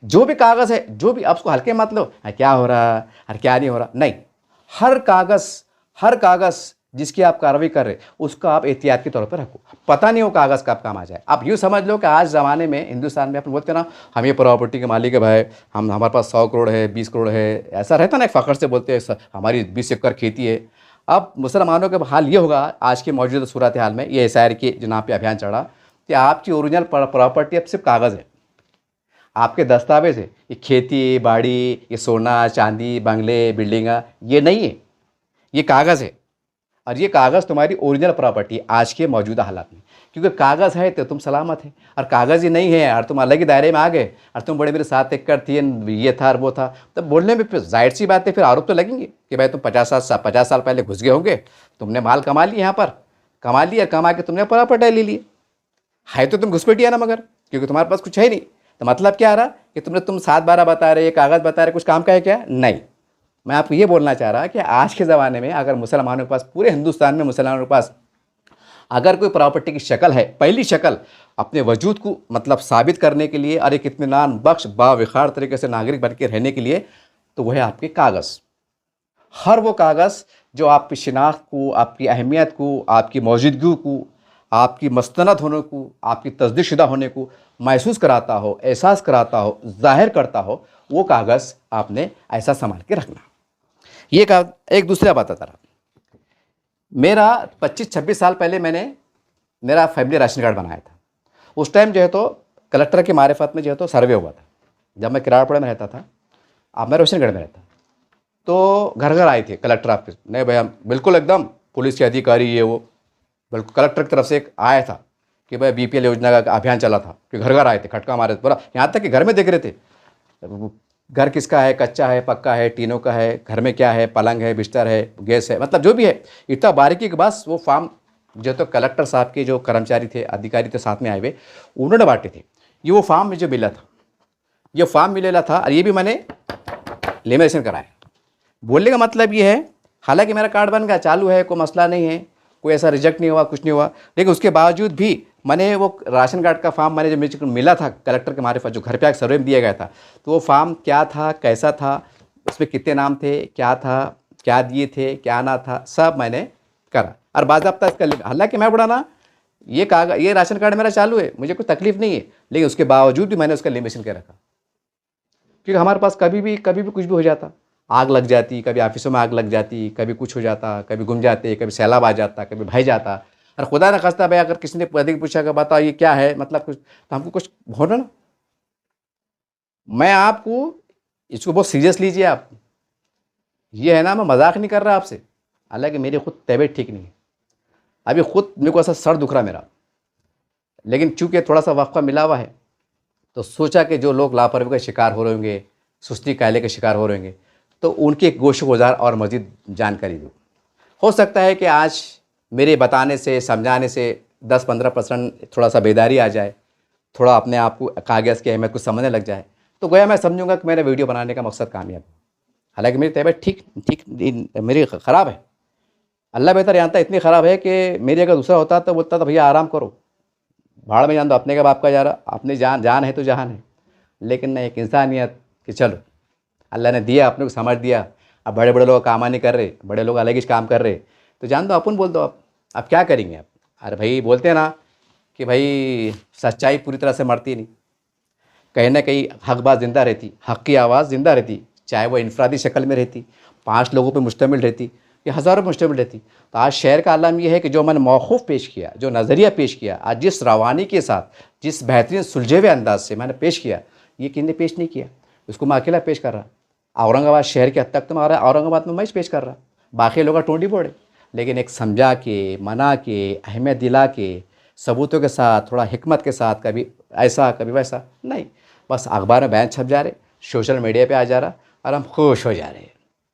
जो भी कागज़ है, जो भी, आप उसको हल्के मत लो, क्या हो रहा और क्या नहीं हो रहा, नहीं। हर कागज़ जिसकी आप कार्रवाई कर रहे उसका आप एहतियात के तौर पर रखो, पता नहीं हो कागज़ कब काम आ जाए। आप यूँ समझ लो कि आज ज़माने में हिंदुस्तान में अपन बोलते ना, हम ये प्रॉपर्टी के मालिक है भाई, हमारे पास 100 करोड़ है, 20 करोड़ है, ऐसा रहता ना, एक फ़ख्र से बोलते हैं हमारी 20 एकड़ खेती है। अब मुसलमानों का हाल ये होगा आज की मौजूदा सूरत हाल में, ये SIR के जो नाम पे अभियान चढ़ा कि आपकी ओरिजिनल प्रॉपर्टी अब सिर्फ कागज़ है, आपके दस्तावेज है, ये खेती बाड़ी, ये सोना चांदी बंगले बिल्डिंगा, ये नहीं है, ये कागज़ है। और ये कागज़ तुम्हारी ओरिजिनल प्रॉपर्टी आज के मौजूदा हालात में, क्योंकि कागज़ है तो तुम सलामत है, और कागज़ ही नहीं है और तुम अलग ही दायरे में आ गए, और तुम बड़े मेरे 7 एकड़ थी, ये था और वो था, तब बोलने में फिर जाहिर सी बात है, फिर आरोप तो लगेंगे कि भाई तुम 50 साल पहले घुस गए होंगे, तुमने माल कमा लिया, यहाँ पर कमा लिया, कमा के तुमने प्रॉपर्टी ले ली है, तो तुम घुसपैठिया ना, मगर क्योंकि तुम्हारे पास कुछ है नहीं। तो मतलब क्या आ रहा कि तुम 7-12 बता रहे, कागज़ बता रहे, कुछ काम का है क्या? नहीं। मैं आपको ये बोलना चाह रहा कि आज के ज़माने में अगर मुसलमानों के पास, पूरे हिंदुस्तान में मुसलमानों के पास अगर कोई प्रॉपर्टी की शक्ल है, पहली शक्ल अपने वजूद को मतलब साबित करने के लिए और एक इत्मीनान बख्श बावखार तरीके से नागरिक बन के रहने के लिए, तो वह है आपके कागज़। हर वो कागज़ जो आपकी शिनाख्त को, आपकी अहमियत को, आपकी मौजूदगी को, आपकी मस्तनद होने को, आपकी तस्दीक़शुदा होने को महसूस कराता हो, एहसास कराता हो, ज़ाहिर करता हो, वो कागज़ आपने ऐसा संभाल के रखना। ये एक दूसरा बात आता रहा, मेरा 25-26 साल पहले मैंने मेरा फैमिली राशन कार्ड बनाया था। उस टाइम जो है तो कलेक्टर के मारिफत में जो है तो सर्वे हुआ था, जब मैं किराड़पुरा में रहता था, अब मैं रोशनगढ़ में रहता, तो घर घर आए थे कलेक्टर ऑफिस, नहीं भैया बिल्कुल एकदम पुलिस के अधिकारी ये वो, बिल्कुल कलेक्टर की तरफ से एक आया था कि भाई BPL योजना का अभियान चला था, कि घर घर आए थे, खटका मारे थे पूरा, यहाँ तक कि घर में देख रहे थे, घर किसका है, कच्चा है, पक्का है, टीनों का है, घर में क्या है, पलंग है, बिस्तर है, गैस है, मतलब जो भी है इतना बारीकी के बस वो फॉर्म जो तो कलेक्टर साहब के जो कर्मचारी थे, अधिकारी थे साथ में आए हुए, उन्होंने बांटे थे। ये वो फॉर्म मुझे मिला था, ये फॉर्म मिलेला था और ये भी मैंने लेमिनेशन कराया। बोलने का मतलब ये है, हालांकि मेरा कार्ड बन गया, चालू है, कोई मसला नहीं है, कोई ऐसा रिजेक्ट नहीं हुआ, कुछ नहीं हुआ, लेकिन उसके बावजूद भी मैंने वो राशन कार्ड का फॉर्म मैंने जो मुझे मिला था कलेक्टर के मार्फत, जो घर पे आकर सर्वे में दिया गया था, तो वो फॉर्म क्या था, कैसा था, उसमें कितने नाम थे, क्या था, क्या दिए थे, क्या ना था, सब मैंने करा और बाज़ाब्ता इसका। हालांकि मैं बड़ा ना, ये कागज, ये राशन कार्ड मेरा चालू है, मुझे कोई तकलीफ नहीं है, लेकिन उसके बावजूद भी मैंने उसका लिमिटेशन के रखा, क्योंकि हमारे पास कभी भी कुछ भी हो जाता, आग लग जाती, कभी ऑफिसों में आग लग जाती, कभी कुछ हो जाता, कभी गुम जाते, कभी सैलाब आ जाता, कभी भय जाता, और खुदा ना खास्ता भाई अगर किसी ने अधिक पूछा कि बताओ ये क्या है, मतलब कुछ, तो हमको कुछ होना ना। मैं आपको इसको बहुत सीरियस लीजिए आप, ये है ना, मैं मजाक नहीं कर रहा आपसे। हालांकि मेरी खुद तबीयत ठीक नहीं है, अभी खुद मेरे को ऐसा सर दुख रहा मेरा, लेकिन चूंकि थोड़ा सा वक्फा मिला हुआ है, तो सोचा कि जो लोग लापरवाही के शिकार हो रहे होंगे, सुस्ती कायले के शिकार हो रहे होंगे, तो उनके गोशगुजार और मज़ीद जानकारी दूँ। हो सकता है कि आज मेरे बताने से, समझाने से 10-15% थोड़ा सा बेदारी आ जाए, थोड़ा अपने आप को कागज़ की अहमियत कुछ समझने लग जाए, तो गोया मैं समझूंगा कि मेरा वीडियो बनाने का मकसद कामयाब है। हालांकि मेरी तबीयत ठीक मेरी ख़राब है, अल्लाह बेहतर जानता है, इतनी ख़राब है कि मेरी अगर दूसरा होता तो बोलता था भैया आराम करो, भाड़ में जान दो, अपने का बाप का जा रहा, अपनी जान है तो जहान है। लेकिन नहीं, एक इंसानियत कि चलो अल्लाह ने दिया, अपने को समझ दिया, अब बड़े बड़े लोग काम नहीं कर रहे, बड़े लोग अलग ही काम कर रहे, तो जान दो, अपन बोल दो, अब क्या करेंगे आप। अरे भाई बोलते हैं ना कि भाई सच्चाई पूरी तरह से मरती नहीं, कहीं ना कहीं हक बात ज़िंदा रहती, हक की आवाज़ ज़िंदा रहती, चाहे वो इनफरादी शक्ल में रहती, 5 लोगों पर मुश्तमिल रहती या हज़ारों पर मुश्तमिल रहती। तो आज शहर का आलम यह है कि जो मैंने मौक़ूफ़ पेश किया, जो नज़रिया पेश किया, आज जिस रवानी के साथ, जिस बेहतरीन सुलझे हुए अंदाज से मैंने पेश किया, ये किसी ने पेश नहीं किया, उसको मैं अकेला पेश कर रहा। औरंगाबाद शहर के हद तक तो मैं औरंगाबाद में मैं पेश कर रहा, बाकी लोग टोंडी बोड़े, लेकिन एक समझा के, मना के, अहमियत दिला के, सबूतों के साथ, थोड़ा हिकमत के साथ, कभी ऐसा कभी वैसा नहीं, बस अखबार में बयान छप जा रहे, सोशल मीडिया पे आ जा रहा और हम खुश हो जा रहे हैं।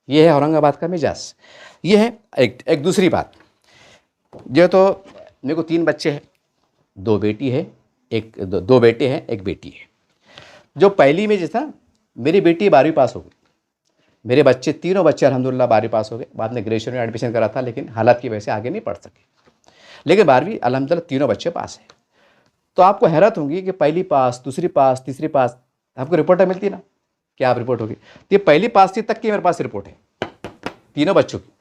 ये है औरंगाबाद का मिजाज। ये है एक दूसरी बात, जो तो मेरे को 3 बच्चे हैं, 2 बेटी है, दो बेटे हैं, 1 बेटी है। जो पहली में जैसा मेरी बेटी 12वीं पास हो गई, मेरे बच्चे तीनों बच्चे अल्हम्दुलिल्लाह 12वीं पास हो गए। बाद में ग्रेजुएशन में एडमिशन करा था, लेकिन हालात की वजह से आगे नहीं पढ़ सके, लेकिन 12वीं अल्हम्दुलिल्लाह तीनों बच्चे पास हैं। तो आपको हैरत होगी कि पहली पास, दूसरी पास, तीसरी पास, आपको रिपोर्टें मिलती ना, क्या आप रिपोर्ट होगी, तो ये पहली पास थी तक की मेरे पास रिपोर्ट है तीनों बच्चों की।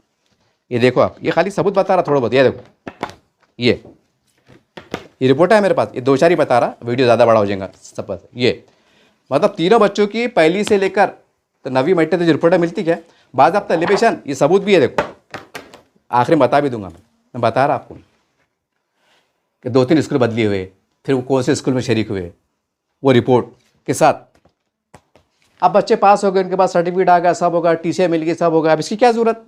ये देखो आप, ये खाली सबूत बता रहा थोड़ा बहुत, ये देखो ये रिपोर्ट है मेरे पास, ये 2-4 ही बता रहा, वीडियो ज़्यादा बड़ा हो जाएगा सब बस। ये मतलब तीनों बच्चों की पहली से लेकर तो 9वीं मट्टे तो रिपोर्टें मिलती क्या, बाद अब एलिवेशन, ये सबूत भी है, देखो आखिर में बता भी दूंगा, मैं बता रहा आपको कि 2-3 स्कूल बदली हुए, फिर वो कौन से स्कूल में शरीक हुए, वो रिपोर्ट के साथ। अब बच्चे पास हो गए, उनके पास सर्टिफिकेट आ गया, सब होगा, टीसी मिल गई, सब होगा, अब इसकी क्या ज़रूरत,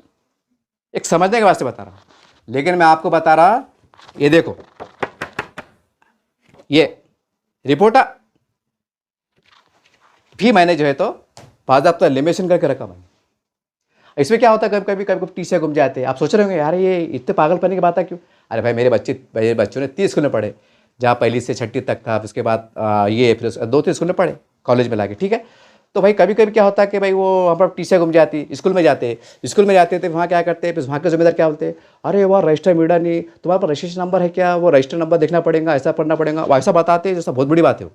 एक समझने के वास्ते बता रहा हूँ। लेकिन मैं आपको बता रहा, ये देखो ये रिपोर्ट भी मैंने जो है तो बाज़ाब्ता लिमिटेशन करके रखा मैंने। इसमें क्या होता है, कभी कभी टीचर गुम जाते हैं। आप सोच रहे होंगे यार ये इतने पागलपन की बात है क्यों। अरे भाई मेरे बच्चों ने 30 स्कूल में पढ़े, जहाँ पहली से 6वीं तक था, उसके बाद ये फिर 2-3 स्कूल में पढ़े कॉलेज में लाके, ठीक है। तो भाई कभी क्या होता है कि भाई वो हमारा टीचर गुम जाती, स्कूल में जाते थे, वहाँ क्या करते हैं, फिर वहाँ के जिम्मेदार क्या बोलते हैं, अरे वहाँ रजिस्टर मिला नहीं, तुम्हारे पास रजिस्ट्रेशन नंबर है क्या, वो रजिस्टर नंबर देखना पड़ेगा, ऐसा पढ़ना पड़ेगा, वो ऐसा बताते हैं जैसा बहुत बड़ी बात है।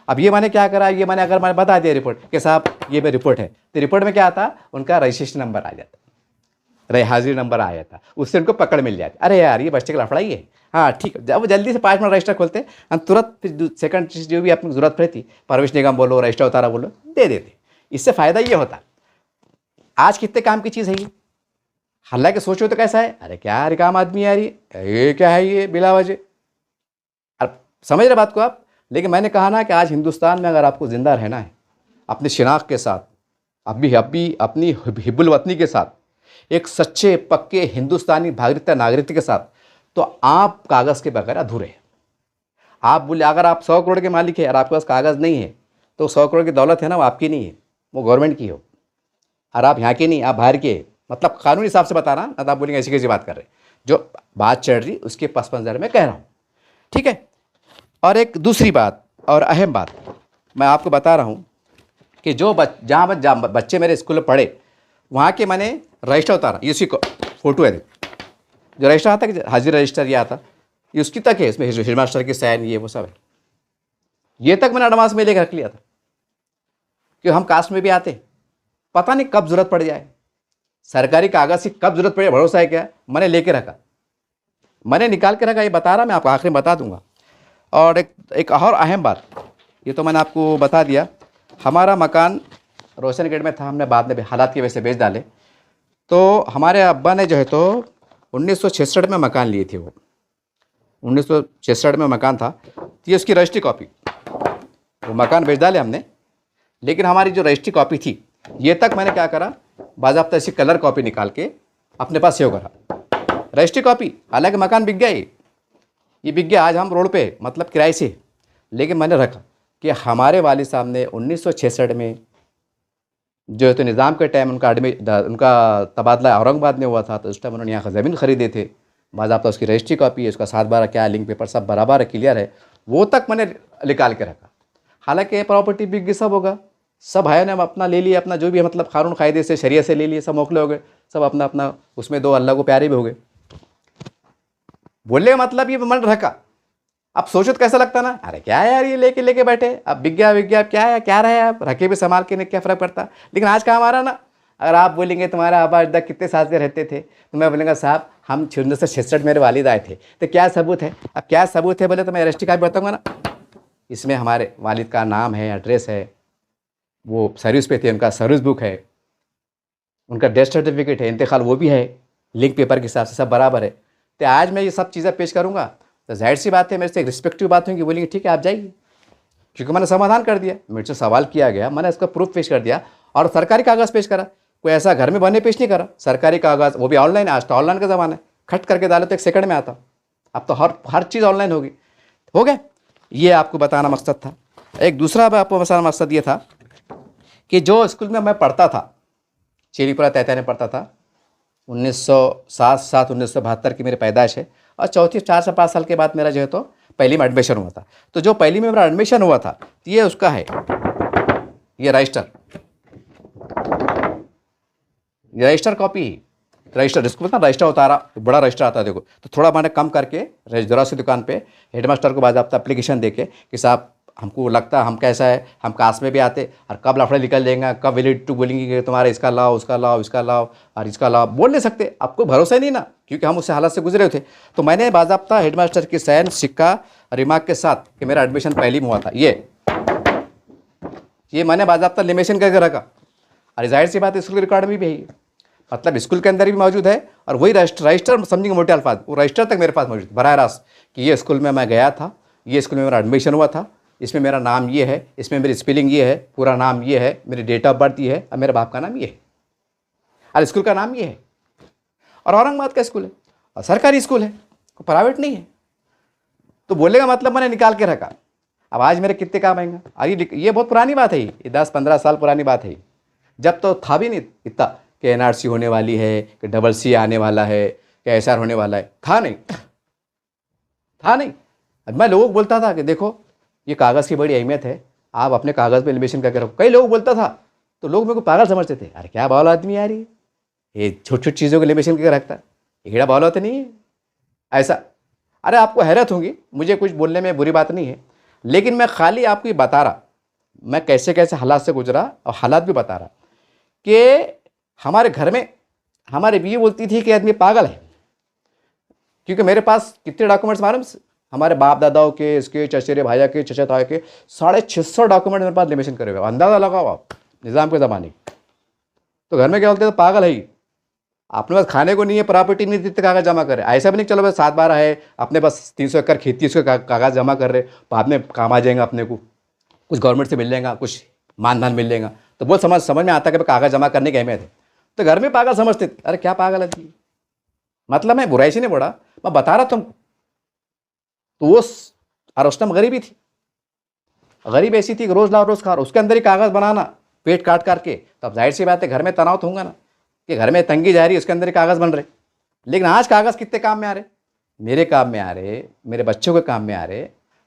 अब ये मैंने क्या करा, ये मैंने अगर मैंने बता दिया रिपोर्ट कि साहब ये मेरी रिपोर्ट है, तो रिपोर्ट में क्या आता, उनका रजिस्ट्रेशन नंबर आ जाता, हाजिरी नंबर आ जाता, उससे उनको पकड़ मिल जाती। अरे यार ये बच्चे का लफड़ा ही है, हाँ ठीक है। जब वो जल्दी से 5 मिनट रजिस्टर खोलते हम तुरंत, फिर सेकंड जो भी आपको जरूरत पड़ती, परवेश निगम बोलो, रजिस्टर उतारा बोलो, दे देते। इससे फ़ायदा ये होता, आज कितने काम की चीज़ है ये। हालांकि सोचो तो कैसा है, अरे क्या रिकाम आदमी यार, ये क्या है ये बिला वजह। अब समझ रहे बात को आप। लेकिन मैंने कहा ना कि आज हिंदुस्तान में अगर आपको ज़िंदा रहना है, अपनी शिनाख्त के साथ, अभी अपनी हिब्बुल वतनी के साथ, एक सच्चे पक्के हिंदुस्तानी नागरिकता के साथ, तो आप कागज़ के बगैर अधूरे हैं। आप बोले अगर आप 100 करोड़ के मालिक हैं और आपके पास कागज़ नहीं है, तो 100 करोड़ की दौलत है ना, वो आपकी नहीं है, वो गवर्नमेंट की हो, और आप यहाँ के नहीं, आप बाहर के, मतलब कानूनी हिसाब से बता रहा ना, तो आप बोलेंगे ऐसी कैसी बात कर रहे हैं। जो बात चल रही उसके 55,000 में कह रहा हूँ, ठीक है। और एक दूसरी बात और अहम बात मैं आपको बता रहा हूँ कि जहाँ बच्चे मेरे स्कूल में पढ़े, वहाँ के मैंने रजिस्टर उतारा, ये उसी को फोटो है, जो रजिस्टर आता है कि हाजिर रजिस्टर ये आता, ये उसकी तक है, इसमें हेडमास्टर की साइन ये वो सब है। ये तक मैंने एडवांस में लेकर रख लिया था कि हम कास्ट में भी आते, पता नहीं कब जरूरत पड़ जाए, सरकारी कागज की कब जरूरत पड़े, भरोसा है क्या, मैंने लेके रखा, मैंने निकाल के रखा, ये बता रहा, मैं आपको आखिर में बता दूंगा। और एक और अहम बात, ये तो मैंने आपको बता दिया, हमारा मकान रोशनगढ़ में था, हमने बाद में हालात की वजह से बेच डाले। तो हमारे अब्बा ने जो है तो 1966 में मकान लिए थे, वो 1966 में मकान था, तो ये उसकी रजिस्ट्री कॉपी, वो मकान बेच डाले हमने, लेकिन हमारी जो रजिस्ट्री कॉपी थी ये तक मैंने क्या करा, बाज़ाब्ता ऐसी कलर कॉपी निकाल के अपने पास सेव करा, रजिस्ट्री कॉपी। हालांकि मकान बिक गया, ये बिक गया, आज हम रोड पे मतलब किराए से, लेकिन मैंने रखा कि हमारे वालिद साहब ने 1966 में जो है तो निज़ाम के टाइम उनका तबादला औरंगाबाद में हुआ था, तो उस टाइम उन्होंने यहाँ ज़मीन खरीदे थे, बाज़ाब्ता उसकी रजिस्ट्री कॉपी है, उसका 7/12 क्या लिंक पेपर सब बराबर है, क्लियर है, वो तक मैंने निकाल के रखा। हालांकि प्रॉपर्टी बिक गई, सब होगा, सब भाइयों ने अपना ले लिया, अपना जो भी मतलब कानून कायदे से शरीयत से ले लिए, सब मोखले हो गए, सब अपना अपना, उसमें 2 अल्लाह को प्यारे भी हो गए। बोलने का मतलब ये मन रखा, अब सोचो तो कैसा लगता ना, अरे क्या है यार ये लेके बैठे, अब विज्ञा क्या है, क्या रहे आप रखे भी संभाल के, नहीं क्या फ़र्क पड़ता। लेकिन आज का हमारा ना, अगर आप बोलेंगे तुम्हारा आबा अजदा कितने साल से रहते थे, तो मैं बोलूँगा साहब हम 1966 मेरे वालिद आए थे, तो क्या सबूत है, अब क्या सबूत है बोले तो मैं रजिस्ट्री कार्ड बताऊँगा ना, इसमें हमारे वालिद का नाम है, एड्रेस है, वो सर्विस पे थे, उनका सर्विस बुक है, उनका डेथ सर्टिफिकेट है, इंतकाल वो भी है, लिंक पेपर के हिसाब से सब बराबर है। तो आज मैं ये सब चीज़ें पेश करूँगा तो जाहिर सी बात है मेरे से एक रिस्पेक्टिव बात होगी, बोलेंगे ठीक है आप जाइए, क्योंकि मैंने समाधान कर दिया, मेरे से सवाल किया गया, मैंने इसका प्रूफ पेश कर दिया और सरकारी कागज़ पेश करा, कोई ऐसा घर में बने पेश नहीं करा, सरकारी कागज़, वो भी ऑनलाइन। आज तो ऑनलाइन का ज़माना है, खट करके डालो तो 1 सेकंड में आता, अब तो हर चीज़ ऑनलाइन होगी, हो गया। ये आपको बताना मकसद था। एक दूसरा आपको बताना मकसद ये था कि जो स्कूल में मैं पढ़ता था, चेलीपुरा तैता में पढ़ता था, 1972 की मेरी पैदाइश है, और 4 से 5 साल के बाद मेरा जो है तो पहली में एडमिशन हुआ था। तो जो पहली में मेरा एडमिशन हुआ था ये उसका है, ये रजिस्टर कॉपी, रजिस्टर जिसको पता रजिस्टर उतारा, तो बड़ा रजिस्टर आता है देखो, तो थोड़ा मैंने कम करके जेरॉक्स की दुकान पे हेडमास्टर को बाज़ाब्ता एप्लीकेशन देके कि साहब हमको लगता है हम कैसा है, हम कास्ट में भी आते, और कब लफड़े निकल जाएंगे, कब वैलिडिटी बोलेंगे कि तुम्हारा इसका लाओ, उसका लाओ, इसका लाओ और इसका लाओ, बोल नहीं सकते, आपको भरोसा ही नहीं ना, क्योंकि हम उससे हालात से गुजरे थे। तो मैंने बाज़ाब्ता हेडमास्टर की साइन, सिक्का, रिमार्क के साथ कि मेरा एडमिशन पहली में हुआ था, ये मैंने बाज़ाब्ता लिमिटेशन करके रखा, और जाहिर सी बात स्कूल के रिकॉर्ड में भी है, मतलब स्कूल के अंदर भी मौजूद है, और वही रजिस्टर समझेंगे मोटे अल्फाज, वो रजिस्टर तक मेरे पास मौजूद बराह रास्त कि ये स्कूल में मैं गया था, ये स्कूल में मेरा एडमिशन हुआ था, इसमें मेरा नाम ये है, इसमें मेरी स्पेलिंग ये है, पूरा नाम ये है, मेरी डेट ऑफ बर्थ ये है, और मेरे बाप का नाम ये है, और स्कूल का नाम ये है, और औरंगाबाद का स्कूल है, और सरकारी स्कूल है, प्राइवेट नहीं है। तो बोलने का मतलब मैंने निकाल के रखा। अब आज मेरे कितने काम आएंगे, आगे ये बहुत पुरानी बात है, ये 10-15 साल पुरानी बात है, जब तो था भी नहीं इतना कि एनआरसी होने वाली है, कि डबल सी आने वाला है, कि एसआर होने वाला है, था नहीं। अब मैं लोगों को बोलता था कि देखो ये कागज़ की बड़ी अहमियत है, आप अपने कागज़ पे एलिमिनेशन करके रखो। कई लोग बोलता था तो लोग मेरे को पागल समझते थे, अरे क्या बावला आदमी यार, ये छोटी छोटी चीज़ों को एलिमिनेशन करके रखता है, ये बावला तो नहीं है ऐसा। अरे आपको हैरत होगी, मुझे कुछ बोलने में बुरी बात नहीं है, लेकिन मैं खाली आपको ये बता रहा, मैं कैसे कैसे हालात से गुजरा और हालात भी बता रहा कि हमारे घर में हमारी बीवी बोलती थी कि आदमी पागल है, क्योंकि मेरे पास कितने डॉक्यूमेंट्स मालूम, हमारे बाप दादाओं के, इसके चचेरे भाइया के, चचा ताया के 650 डॉक्यूमेंट मेरे पास लिमिशन करे हुए, अंदाज़ा लगाओ आप निज़ाम के ज़माने। तो घर में क्या बोलते थे, पागल है, अपने पास खाने को नहीं है, प्रॉपर्टी नहीं देते, कागज़ जमा कर रहे, ऐसा भी नहीं चलो बस 7-12 है, अपने पास 300 एकड़ खेती, उसके कागज़ जमा कर रहे, बाद में काम आ जाएगा, अपने को कुछ गवर्नमेंट से मिल जाएगा, कुछ मानधान मिल जाएगा, तो बहुत समझ में आता है कि कागज़ जमा करने की अहमियत है। तो घर में पागल समझते थे, अरे क्या पागल है, मतलब मैं बुराई से नहीं बोला, मैं बता रहा तुमको। तो वो और उस टाइम गरीबी थी, गरीब ऐसी थी कि रोज़ लाओ रोज़ खा, उसके अंदर ही कागज़ बनाना, पेट काट करके, तो अब जाहिर सी बात है घर में तनाव तो होगा ना, कि घर में तंगी जा रही है, उसके अंदर कागज़ बन रहे। लेकिन आज कागज़ कितने काम में आ रहे, मेरे काम में आ रहे, मेरे बच्चों के काम में आ रहे,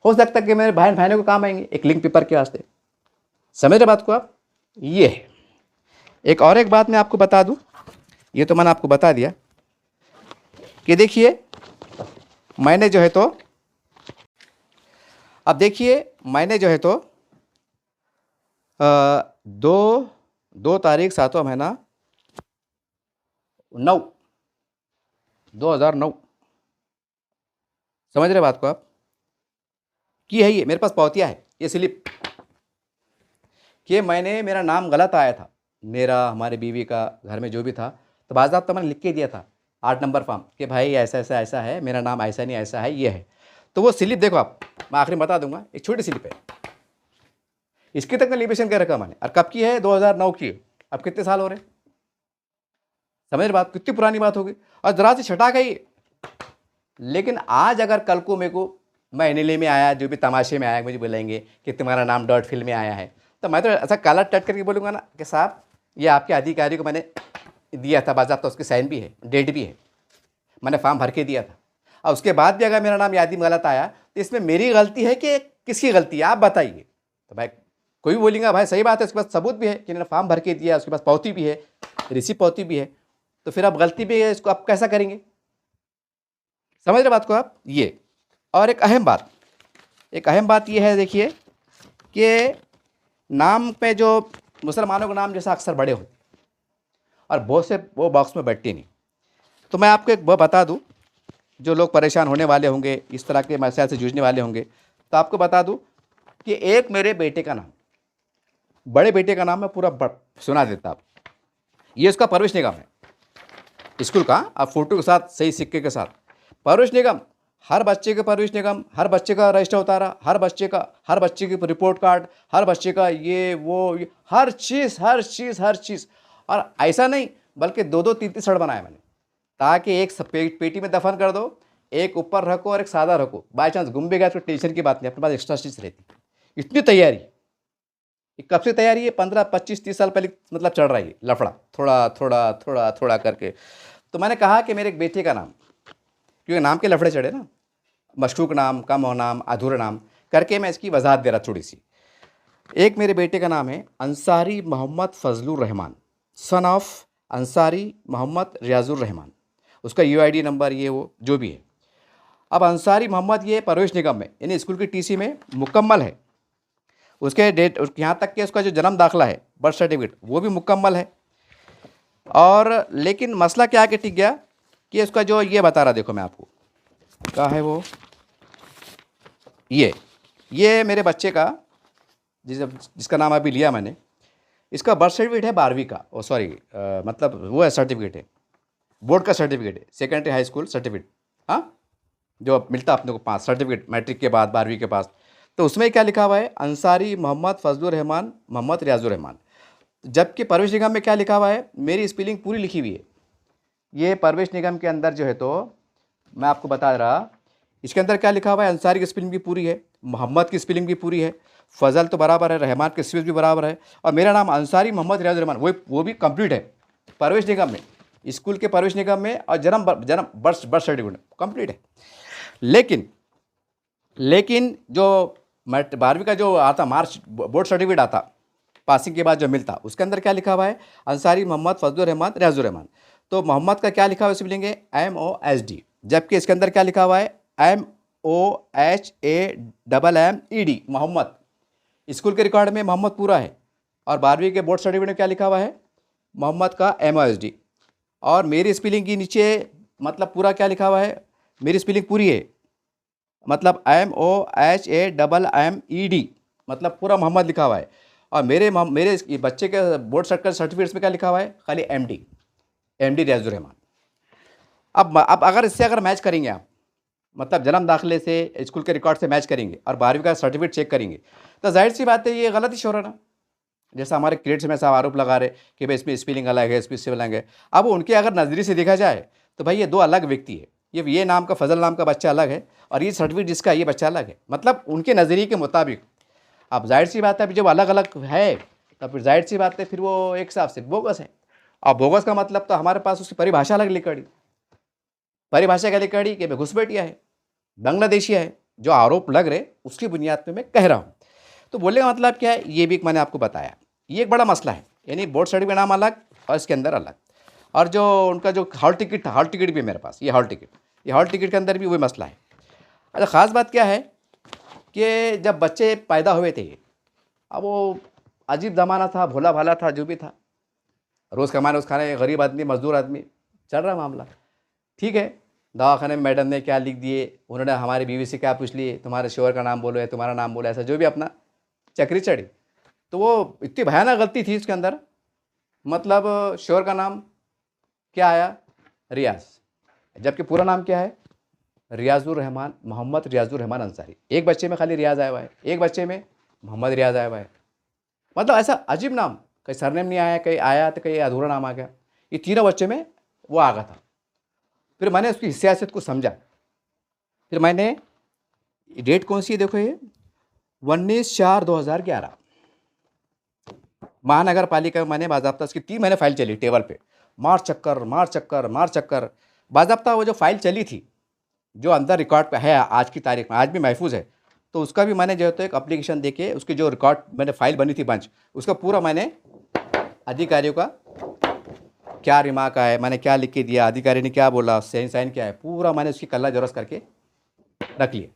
हो सकता है कि मेरे बहन भाइयों को काम आएंगे एक लिंक पेपर के वास्ते। समझ रहे बात को आप? ये है। एक और एक बात मैं आपको बता दूं, ये तो मैंने आपको बता दिया कि देखिए मैंने जो है तो, अब देखिए मैंने जो है तो 2 तारीख 7वां महीना 2009, समझ रहे बात को आप? की है ये मेरे पास पौतिया है, ये स्लिप कि मैंने, मेरा नाम गलत आया था, मेरा, हमारी बीवी का, घर में जो भी था, तो बाज़ाब्ता मैंने लिख के दिया था 8 नंबर फॉर्म कि भाई ऐसा ऐसा ऐसा है, मेरा नाम ऐसा नहीं ऐसा है, ये है। तो वो स्लिप देखो आप, मैं आखिरी में बता दूंगा, एक छोटी स्लिप है, इसकी तक लिमिटेशन कर रखा मैंने। और कब की है? 2009 की है। अब कितने साल हो रहे, समझ रहे बात? कितनी पुरानी बात होगी, और जरा सी छटा गई। लेकिन आज अगर कल को मेरे को, मैं एनएलए में आया, जो भी तमाशे में आया, मुझे बोलेंगे कि तुम्हारा नाम डॉट फिल्म में आया है, तो मैं तो ऐसा काला टट करके बोलूँगा ना कि साहब ये आपके अधिकारी को मैंने दिया था, बाज़ाब्ता उसकी साइन भी है, डेट भी है, मैंने फॉर्म भर के दिया था। और उसके बाद भी अगर मेरा नाम यादी में गलत आया तो इसमें मेरी गलती है कि किसकी गलती है, आप बताइए। तो भाई कोई भी बोलेगा भाई सही बात है, उसके पास सबूत भी है कि मैंने फॉर्म भर के दिया, उसके पास पावती भी है, रिसीप्ट पावती भी है, तो फिर आप गलती भी है, इसको आप कैसा करेंगे? समझ रहे बात को आप? ये और एक अहम बात ये है, देखिए कि नाम पे जो मुसलमानों के नाम जैसा अक्सर बड़े होते और बहुत से वो बॉक्स में बैठते नहीं। तो मैं आपको एक वो बता दूं, जो लोग परेशान होने वाले होंगे, इस तरह के मसले से जूझने वाले होंगे, तो आपको बता दूं कि एक मेरे बेटे का नाम, बड़े बेटे का नाम मैं पूरा सुना देता आप, ये उसका परवरिश निगम है स्कूल का, आप फोटो के साथ, सही सिक्के के साथ, परवरिश निगम, हर बच्चे के परवरिश निगम, हर बच्चे का रजिस्टर उतारा, हर बच्चे की रिपोर्ट कार्ड, हर बच्चे का ये वो ये, हर चीज़। और ऐसा नहीं बल्कि 2-2 3-3 सड़ बनाए मैंने, ताकि एक पेटी में दफन कर दो, एक ऊपर रखो और एक सादा रखो, बाई चांस गुम भी गया तो टेंशन की बात नहीं, अपने पास एक्स्ट्रा चीज़ रहती। इतनी तैयारी, कब से तैयारी है? 15-25-30 साल पहले मतलब चढ़ रही है लफड़ा, थोड़ा करके। तो मैंने कहा कि मेरे एक बेटे का नाम, क्योंकि नाम के लफड़े चढ़े ना, मशकूक नाम, कम नाम, अधूरा नाम करके मैं इसकी वजाहत दे रहा थोड़ी सी। एक मेरे बेटे का नाम है अंसारी मोहम्मद फजलुर रहमान, सन ऑफ अंसारी मोहम्मद रियाजुर रहमान, उसका यूआईडी नंबर ये वो जो भी है। अब अंसारी मोहम्मद ये परवरिश निगम में, यानी स्कूल की टीसी में मुकम्मल है, उसके डेट, यहाँ तक कि उसका जो जन्म दाखिला है, बर्थ सर्टिफिकेट, वो भी मुकम्मल है। और लेकिन मसला क्या कि टिक गया कि उसका जो ये बता रहा, देखो मैं आपको, क्या है वो, ये मेरे बच्चे का जिसका नाम अभी लिया मैंने, इसका बर्थ सर्टिफिकेट है 12वीं का, ओ सॉरी मतलब वो है सर्टिफिकेट है, बोर्ड का सर्टिफिकेट है, सेकेंडरी हाई स्कूल सर्टिफिकेट, हाँ, जो अब मिलता अपने को 5 सर्टिफिकेट मैट्रिक के बाद 12वीं के पास। तो उसमें क्या लिखा हुआ है? अंसारी मोहम्मद फजलुर रहमान मोहम्मद रियाजुर रहमान। जबकि परवरिश निगम में क्या लिखा हुआ है? मेरी स्पेलिंग पूरी लिखी हुई है। ये परवरिश निगम के अंदर जो है तो मैं आपको बता रहा, इसके अंदर क्या लिखा हुआ है? अंसारी की स्पेलिंग भी पूरी है, मोहम्मद की स्पेलिंग भी पूरी है, फजल तो बराबर है, रहमान की स्पेलिंग भी बराबर है, और मेरा नाम अंसारी मोहम्मद रियाजुर रहमान वो भी कंप्लीट है परवरिश निगम में, स्कूल के परवरिश निगम में, और जन्म बर्थ सर्टिफिकेट कंप्लीट है। लेकिन जो 12वीं का जो आता मार्च बोर्ड सर्टिफिकेट आता पासिंग के बाद जो मिलता, उसके अंदर क्या लिखा हुआ है? अंसारी मोहम्मद फजलुर रहमान रियाजुर रहमान। तो मोहम्मद का क्या लिखा हुआ है स्पेलिंग है? MOHD, जबकि इसके अंदर क्या लिखा हुआ है? MOHAMMED मोहम्मद। स्कूल के रिकॉर्ड में मोहम्मद पूरा है, और 12वीं के बोर्ड सर्टिफिकेट में क्या लिखा हुआ है? मोहम्मद का MOHD। और मेरी स्पेलिंग के नीचे मतलब पूरा क्या लिखा हुआ है? मेरी स्पेलिंग पूरी है, मतलब MOHAMMED, मतलब पूरा मोहम्मद लिखा हुआ है। और मेरे बच्चे के बोर्ड सर्टिफिकेट्स में क्या लिखा हुआ है? खाली MD रियाजुर रहमान। अब अगर इससे अगर मैच करेंगे आप, मतलब जन्म दाखिले से, स्कूल के रिकॉर्ड से मैच करेंगे और 12वीं का सर्टिफिकेट चेक करेंगे, तो जाहिर सी बात है ये गलत ही शोर है ना। जैसा हमारे क्रिएट्स में सब आरोप लगा रहे कि भाई इसमें स्पेलिंग अलग है, इसमें स्पेलिंग अलग है। अब उनके अगर नज़रिए से देखा जाए तो भाई ये 2 अलग व्यक्ति है, ये नाम का फजल नाम का बच्चा अलग है, और ये सर्टिफिकेट जिसका ये बच्चा अलग है, मतलब उनके नज़रिए के मुताबिक। अब जाहिर सी बात है जब अलग अलग है तो फिर जाहिर सी बात है, फिर वो एक हिसाब से बोगस है। अब बोगस का मतलब तो हमारे पास उसकी परिभाषा अलग लिखी, परिभाषा क्या लिखी कि मैं घुसपैठिया है, बांग्लादेशिया है, जो आरोप लग रहे उसकी बुनियाद पे मैं कह रहा हूँ। तो बोलने का मतलब क्या है, ये भी मैंने आपको बताया, ये एक बड़ा मसला है। यानी बोर्ड सर्टिफिकेट का नाम अलग और इसके अंदर अलग, और जो उनका जो हॉल टिकट था, हॉल टिकट भी मेरे पास, ये हॉल टिकट, ये हॉल टिकट के अंदर भी वही मसला है। अच्छा, ख़ास बात क्या है कि जब बच्चे पैदा हुए थे, अब वो अजीब ज़माना था, भोला भाला था, जो भी था, रोज़ कमाने रोज़ खाने, गरीब आदमी, मजदूर आदमी, चल रहा मामला, ठीक है। दवाखाने में मैडम ने क्या लिख दिए, उन्होंने हमारी बीवी से क्या पूछ लिए, तुम्हारे शोहर का नाम बोलो या तुम्हारा नाम बोलो, ऐसा जो भी अपना चक्री चढ़ी। तो वो इतनी भयानक गलती थी उसके अंदर, मतलब शोहर का नाम क्या आया, रियाज, जबकि पूरा नाम क्या है, रियाजुर रहमान, मोहम्मद रियाजुर रहमान अंसारी। एक बच्चे में खाली रियाज आया हुआ है, एक बच्चे में मोहम्मद रियाज आया हुआ है। मतलब ऐसा अजीब नाम, कहीं सरनेम नहीं आया, कहीं आया तो कहीं अधूरा नाम आ गया। ये तीनों बच्चे में वो आ गया था। फिर मैंने उसकी हिस्सियत को समझा, फिर मैंने, डेट कौन सी है देखो, ये 19/4/2011 महानगर पालिका में मैंने बाज़ाब्ता उसकी 3 महीने फाइल चली टेबल पे, मार चक्कर मार चक्कर मार चक्कर, बाज़ाब्ता वो जो फाइल चली थी, जो अंदर रिकॉर्ड पे है आज की तारीख में, आज भी महफूज है। तो उसका भी मैंने जो है तो एक एप्लीकेशन देके उसकी जो रिकॉर्ड मैंने फाइल बनी थी बंच, उसका पूरा मैंने अधिकारियों का क्या रिमार्क आया, मैंने क्या लिख के दिया, अधिकारी ने क्या बोला, साइन क्या है, पूरा मैंने उसकी कल्ला जरस करके रख लिया।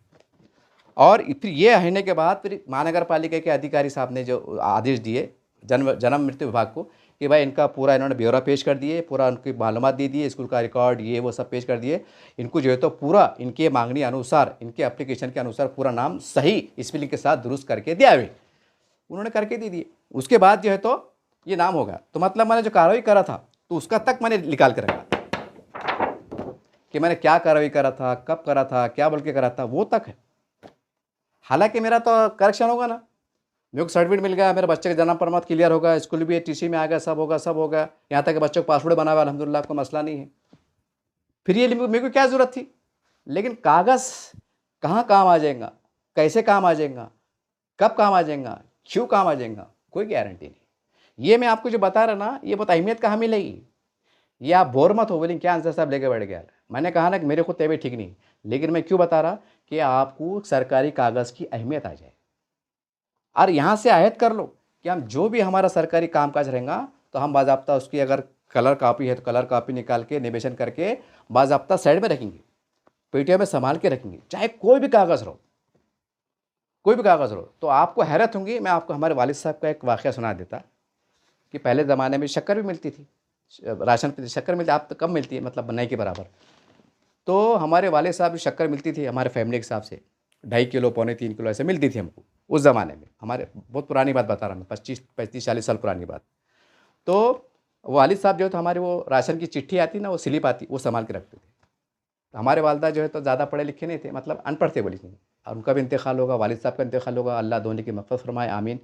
और फिर ये रहने के बाद फिर महानगर पालिका के अधिकारी साहब ने जो आदेश दिए जन्म मृत्यु विभाग को कि भाई इनका पूरा इन्होंने ब्यौरा पेश कर दिए, पूरा उनकी मालूमात दे दिए, स्कूल का रिकॉर्ड ये वो सब पेश कर दिए, इनको जो है तो पूरा इनके मांगनी अनुसार, इनके एप्लीकेशन के अनुसार पूरा नाम सही स्पेलिंग के साथ दुरुस्त करके दिया हुए, उन्होंने करके दे दिए। उसके बाद जो है तो ये नाम होगा। तो मतलब मैंने जो कार्रवाई करा था तो उसका तक मैंने निकाल कर रखा कि मैंने क्या कार्रवाई करा था, कब करा था, क्या बोल के करा था, वो तक है। हालांकि मेरा तो करेक्शन होगा ना, मेरे को सर्टिफिकेट मिल गया, मेरे बच्चे का जन्म प्रमाण क्लियर होगा, स्कूल भी टीसी में आ गया, सब होगा, सब होगा, यहाँ तक कि बच्चों को पासपोर्ट बना हुआ, अल्हम्दुलिल्लाह, कोई मसला नहीं है। फिर ये मेरे को क्या ज़रूरत थी, लेकिन कागज़ कहाँ काम आ जाएगा, कैसे काम आ जाएगा, कब काम आ जाएगा, क्यों काम आ जाएगा, कोई गारंटी नहीं। ये मैं आपको जो बता रहा ना, ये बहुत अहमियत कहाँ मिलेगी। ये आप बोर मत हो, बोलेंगे क्या आंसर साहब लेके बैठ गया। मैंने कहा ना कि मेरे को तबीयत ठीक नहीं, लेकिन मैं क्यों बता रहा कि आपको सरकारी कागज़ की अहमियत आ जाए, और यहाँ से आयत कर लो कि हम जो भी हमारा सरकारी कामकाज रहेगा तो हम बाज़ाब्ता उसकी अगर कलर कॉपी है तो कलर कॉपी निकाल के निवेशन करके बाज़ाब्ता साइड में रखेंगे, पेटिया में संभाल के रखेंगे, चाहे कोई भी कागज़ रहो, कोई भी कागज़ रहो। तो आपको हैरत होंगी, मैं आपको हमारे वालिद साहब का एक वाक़या सुना देता कि पहले ज़माने में शक्कर भी मिलती थी, राशन पे शक्कर मिलती, आप तो कम मिलती है, मतलब नहीं के बराबर। तो हमारे वाले साहब भी शक्कर मिलती थी हमारे फैमिली के हिसाब से, 2.5 किलो, 2.25-3 किलो ऐसे मिलती थी हमको उस ज़माने में। हमारे बहुत पुरानी बात बता रहा हूँ मैं, 25-35-40 साल पुरानी बात। तो वालिद साहब जो है तो हमारे वो राशन की चिट्ठी आती ना, वो स्लिप आती, वो संभाल के रखते थे। तो हमारे वालदा जो है तो ज़्यादा पढ़े लिखे नहीं थे, मतलब अनपढ़ थे बोली, और उनका भी इंतकाल होगा, वालिद साहब का इंतकाल होगा, अल्लाह दोनों की मग़फ़िरत फरमाए, आमीन।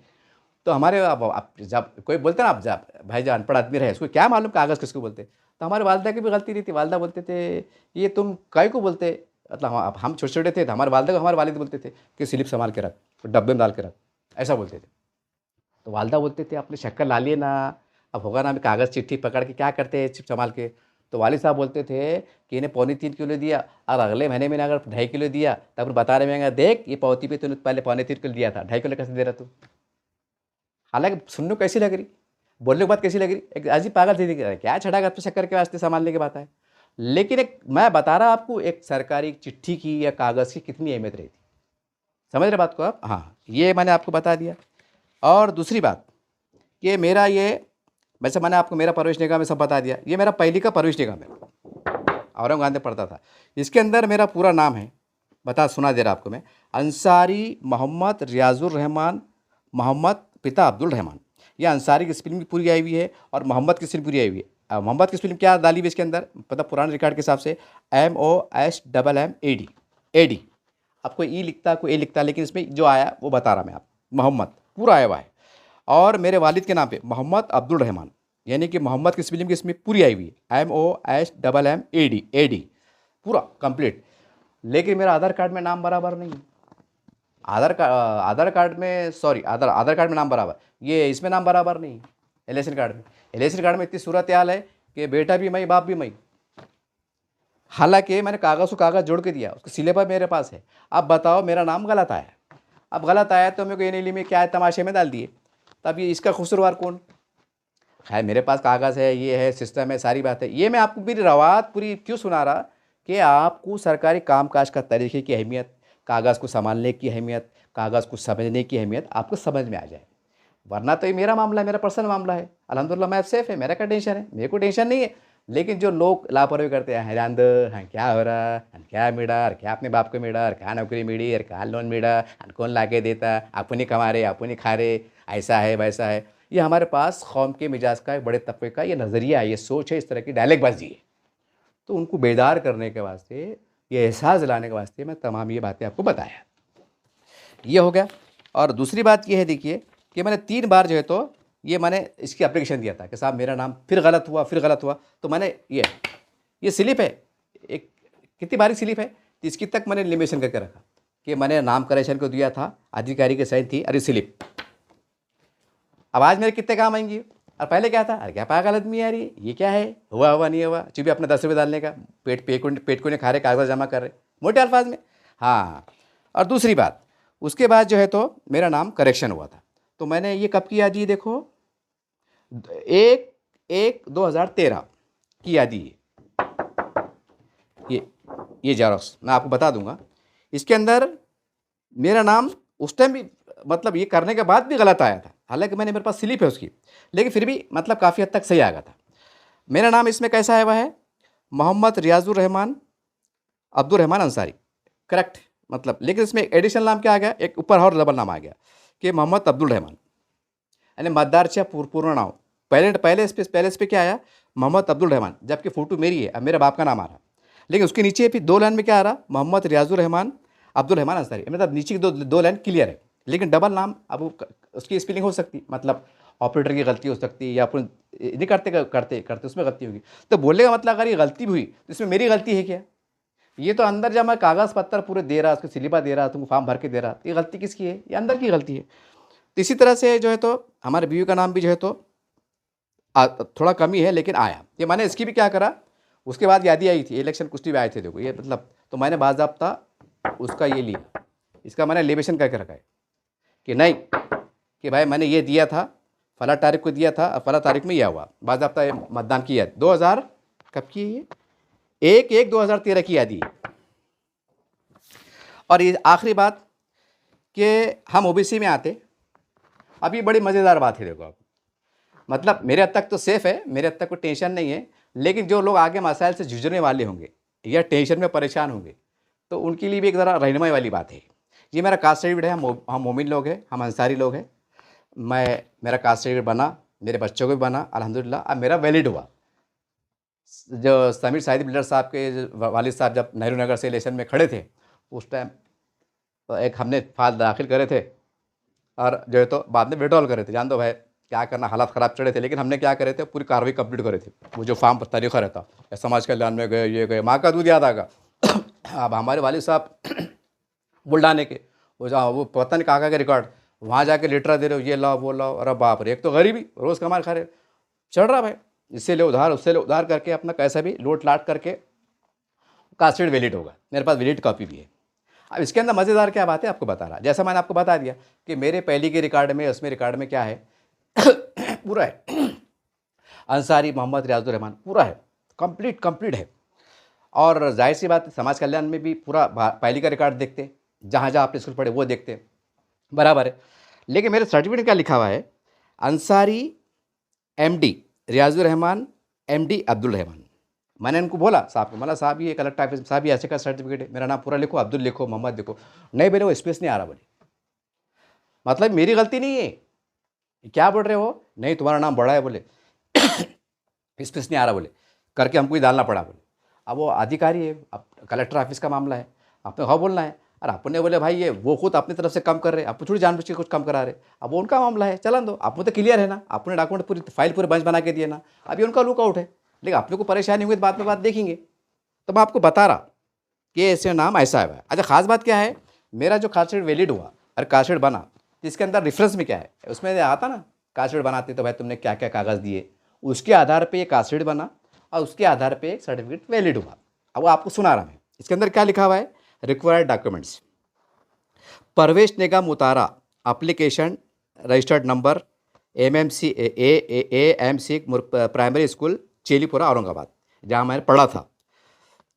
तो हमारे अब जब कोई बोलते ना, आप जब भाई जो अनपढ़ आदमी रहे उसको क्या मालूम कागज़ किसको बोलते, तो हमारे वालदा की भी गलती नहीं थी। वालदा बोलते थे ये तुम काय को बोलते, मतलब हम छोटे छोटे थे तो हमारे वालदा को हमारे वालिद बोलते थे कि स्लिप संभाल के रख, तो डब्बे में डाल के रख, ऐसा बोलते थे। तो वालदा बोलते थे अपने शक्कर ला लिए ना, अब होगा ना, अभी कागज़ चिट्ठी पकड़ के क्या करते हैं चिप संभाल के। तो वालिद साहब बोलते थे कि इन्हें 2.25 किलो दिया, और अगले महीने में अगर 2.5 किलो दिया तो फिर बता रहे हैं देख ये पौती पे तूने पहले 2.25 किलो दिया था, 2.5 किलो कैसे दे रहा तू। हालांकि सुनने को कैसी लग रही, बोलने की बात कैसी लग रही, एक अजीब पागल थी, क्या छड़ा गया शक्कर के वास्ते संभालने की बात है। लेकिन एक मैं बता रहा आपको, एक सरकारी चिट्ठी की या कागज़ की कितनी अहमियत रही थी, समझ रहे बात को आप। हाँ, ये मैंने आपको बता दिया। और दूसरी बात कि मेरा ये, वैसे मैंने आपको मेरा परवरिश निगम में सब बता दिया, ये मेरा पहली का परवरिश निगम है, औरंगाबाद में पढ़ता था। इसके अंदर मेरा पूरा नाम है, सुना दे रहा आपको मैं, अंसारी मोहम्मद रियाजुर रहमान मोहम्मद पिता अब्दुल रहमान। यह अंसारी की स्पेलिंग भी पूरी आई हुई है और मोहम्मद की स्पेलिंग पूरी आई हुई है। मोहम्मद की स्पेलिंग क्या डाली हुई इसके अंदर, पता पुराने रिकॉर्ड के हिसाब से MOSMMAD, AD। आपको ई लिखता, कोई ए लिखता, लेकिन इसमें जो आया वो बता रहा मैं आप, मोहम्मद पूरा आया हुआ है। और मेरे वालिद के नाम पे मोहम्मद अब्दुल रहमान, यानी कि मोहम्मद की स्पेलिंग की इसमें पूरी आई हुई है, MOSMMAD, AD पूरा कंप्लीट। लेकिन मेरा आधार कार्ड में नाम बराबर नहीं है, आधार कार्ड में, सॉरी, आधार कार्ड में नाम बराबर, ये इसमें नाम बराबर नहीं, इलेक्शन कार्ड में। इलेक्शन कार्ड में इतनी सूरत हाल है कि बेटा भी मैं, बाप भी मैं। हालांकि मैंने कागज़ को कागज़ जोड़ के दिया, उसका सिलेबस मेरे पास है। अब बताओ मेरा नाम गलत आया, अब गलत आया तो मेरे को ये नहीं ली में क्या है, तमाशे में डाल दिए। तब ये इसका कसूरवार कौन? खैर मेरे पास कागज़ है, ये है, सिस्टम है, सारी बात है। ये मैं आपको पूरी रवात पूरी क्यों सुना रहा कि आपको सरकारी कामकाज का तरीके की अहमियत, कागज़ को संभालने की अहमियत, कागज़ को समझने की अहमियत आपको समझ में आ जाए। वरना तो ये मेरा मामला है, मेरा पर्सनल मामला है, अल्हम्दुलिल्लाह मैं सेफ है, मेरा क्या टेंशन है, मेरे को टेंशन नहीं है। लेकिन जो लोग लापरवाही करते हैं, हैरान हाँ क्या हो रहा, क्या मिला, क्या अपने बाप को मिला, क्या नौकरी मिली, और क्या लोन मिला, कौन ला के देता, आप नहीं कमा रहे, आप नहीं खा रहे, ऐसा है वैसा है। ये हमारे पास कौम के मिजाज का एक बड़े तबके का ये नज़रिया है, ये सोच है, इस तरह की डायलेक्टबाजी है। तो उनको बेदार करने के वास्ते, ये एहसास दिलाने के वास्ते मैं तमाम ये बातें आपको बताया। ये हो गया। और दूसरी बात ये है, देखिए कि मैंने 3 बार जो है तो ये मैंने इसकी एप्लीकेशन दिया था कि साहब मेरा नाम फिर गलत हुआ, फिर गलत हुआ। तो मैंने ये स्लिप है, एक कितनी बारीक स्लिप है, तो इसकी तक मैंने लिमिटेशन करके रखा कि मैंने नाम करेक्शन को दिया था, अधिकारी की साइन थी, अरे स्लिप। अब आज मेरे कितने काम आएंगी। और पहले क्या था, अरे क्या पागल आदमी यार, ये क्या है, हुआ नहीं हुआ, चुपी अपने 10 रुपये डालने का, पेट को नहीं खा रहे, कागज़ जमा कर रहे, मोटे अल्फाज में। हाँ, और दूसरी बात, उसके बाद जो है तो मेरा नाम करेक्शन हुआ था। तो मैंने ये कब किया जी, देखो 1/1/2013 की यादी है। ये जेरॉक्स मैं आपको बता दूंगा। इसके अंदर मेरा नाम उस टाइम भी, मतलब ये करने के बाद भी गलत आया था, हालांकि मेरे पास स्लिप है उसकी, लेकिन फिर भी मतलब काफ़ी हद तक सही आ गया था। मेरा नाम इसमें कैसा आया हुआ है, मोहम्मद रियाजुर रहमान अब्दुल रहमान अंसारी, करेक्ट। मतलब लेकिन इसमें एडिशनल नाम क्या आ गया, एक ऊपर और डबल नाम आ गया कि मोहम्मद अब्दुल रहमान, यानी मतदारच्या पूर्ण नाव। पहले इस पे क्या आया, मोहम्मद अब्दुल रहमान, जबकि फ़ोटो मेरी है, अब मेरे बाप का नाम आ रहा। लेकिन उसके नीचे भी 2 लाइन में क्या आ रहा, मोहम्मद रियाजुर रहमान अब्दुल रहमान अंसारी, मतलब नीचे की दो लाइन क्लियर है। लेकिन डबल नाम, अब उसकी स्पेलिंग हो सकती, मतलब ऑपरेटर की गलती हो सकती है, या अपन नहीं करते उसमें गलती होगी। तो बोलने का मतलब अगर ये गलती भी हुई तो इसमें मेरी गलती है क्या? ये तो अंदर जब मैं कागज़ पत्तर पूरे दे रहा, उसको स्लिपा दे रहा, तुमको फॉर्म भर के दे रहा, ये गलती किसकी है? ये अंदर की गलती है। तो इसी तरह से जो है तो हमारे बीवी का नाम भी जो है तो थोड़ा कमी है, लेकिन आया। ये मैंने इसकी भी क्या करा, उसके बाद यादी आई थी, इलेक्शन कुछ भी आए थे, देखो ये मतलब, तो मैंने बाज़ाब्ता उसका ये लिया, इसका मैंने एलिवेशन करके रखा है कि नहीं, कि भाई मैंने ये दिया था, फला तारीख को दिया था, फला तारीख में यह हुआ, बाज़ाब्ता मतदान किया 2000 कब की है, ये 1/1/2013 की यादी है। और ये आखिरी बात कि हम ओबीसी में आते, अभी बड़ी मज़ेदार बात है, देखो आप, मतलब मेरे हद तक तो सेफ़ है, मेरे हद तक कोई टेंशन नहीं है। लेकिन जो लोग आगे मसाइल से जूझने वाले होंगे या टेंशन में परेशान होंगे, तो उनके लिए भी एक ज़रा रहनुमाई वाली बात है। ये मेरा कास्ट सर्टिफिकेट है, हम मोमिन लोग हैं, हम अंसारी लोग हैं। मेरा कास्ट सर्टिफिकेट बना, मेरे बच्चों को भी बना अल्हम्दुलिल्लाह, अब मेरा वैलिड हुआ। जो समीर साहिदी बिल्डर साहब के वालिद साहब जब नेहरू नगर से इलेक्शन में खड़े थे, उस टाइम तो एक हमने फाल दाखिल करे थे, और जो है तो बाद में विड्रॉल करे थे। जान दो भाई क्या करना, हालात ख़राब चढ़े थे, लेकिन हमने क्या करे थे, पूरी कार्रवाई कंप्लीट करे थे। वो जो फार्म पर तरीक़ा रहता, समाज कल्याण में गए, ये गए, माँ का दूध याद आगा। अब हमारे वालिद साहब बुलडाने के, वो पता नहीं कहाँ के रिकॉर्ड, वहाँ जाके लेटर दे रहे हो, ये लाओ वो लाओ, अरे बाप रे, एक तो गरीबी, रोज़ कमा खा रहे, चढ़ रहा भाई, इससे ले उधार, उससे ले उधार करके अपना कैसा भी लोट लाट करके कास्ट सर्टिफिकेट वैलिड होगा। मेरे पास वैलिड कॉपी भी है। अब इसके अंदर मज़ेदार क्या बात है आपको बता रहा, जैसा मैंने आपको बता दिया कि मेरे पहले के रिकॉर्ड में, उसमें रिकॉर्ड में क्या है, पूरा है, अंसारी मोहम्मद रियाजुर रहमान पूरा है, कंप्लीट है। और जाहिर सी बात, समाज कल्याण में भी पूरा पहले का रिकॉर्ड देखते, जहाँ जहाँ आपने स्कूल पढ़े वो देखते, बराबर है। लेकिन मेरे सर्टिफिकेट क्या लिखा हुआ है, अंसारी MD रियाजुर रहमान MD अब्दुल रहमान। मैंने इनको बोला साहब को, मतलब साहब ये कलेक्टर ऑफिस साहब, ये ऐसे का सर्टिफिकेट है, मेरा नाम पूरा लिखो, अब्दुल लिखो, मोहम्मद लिखो। नहीं बोले, वो स्पेस नहीं आ रहा बोले, मतलब मेरी गलती नहीं है, क्या बोल रहे हो, नहीं तुम्हारा नाम बड़ा है बोले, स्पेस नहीं आ रहा बोले, करके हमको ही डालना पड़ा बोले। अब वो अधिकारी है, अब कलेक्टर ऑफिस का मामला है, आपने हाँ बोलना है। और अपने बोले भाई ये वो खुद अपनी तरफ से कम कर रहे, आप थोड़ी जानबूझ के कुछ कम करा रहे, अब वो उनका मामला है, चलन दो, आप तो क्लियर है ना, अपने डॉक्यूमेंट पूरी फाइल पूरे बंच बना के दिए ना, अभी उनका लुकआउट है। लेकिन आप लोग को परेशानी हुई तो बाद में बात देखेंगे। तो मैं आपको बता रहा कि ऐसे नाम ऐसा है। अच्छा, ख़ास बात क्या है, मेरा जो कास्ट सर्टिफिकेट वैलिड हुआ और कास्ट सर्टिफिकेट बना, तो इसके अंदर रेफरेंस में क्या है, उसमें आता ना कास्ट सर्टिफिकेट बनाते तो भाई तुमने क्या क्या कागज़ दिए, उसके आधार पे ये कास्ट सर्टिफिकेट बना और उसके आधार पे सर्टिफिकेट वैलिड हुआ। अब वो आपको सुना रहा मैं, इसके अंदर क्या लिखा हुआ है, रिक्वायर्ड डॉक्यूमेंट्स, प्रवेश निगम उतारा application, registered number, MMC AMC primary school Chelipura Aurangabad, जहाँ मैंने पढ़ा था,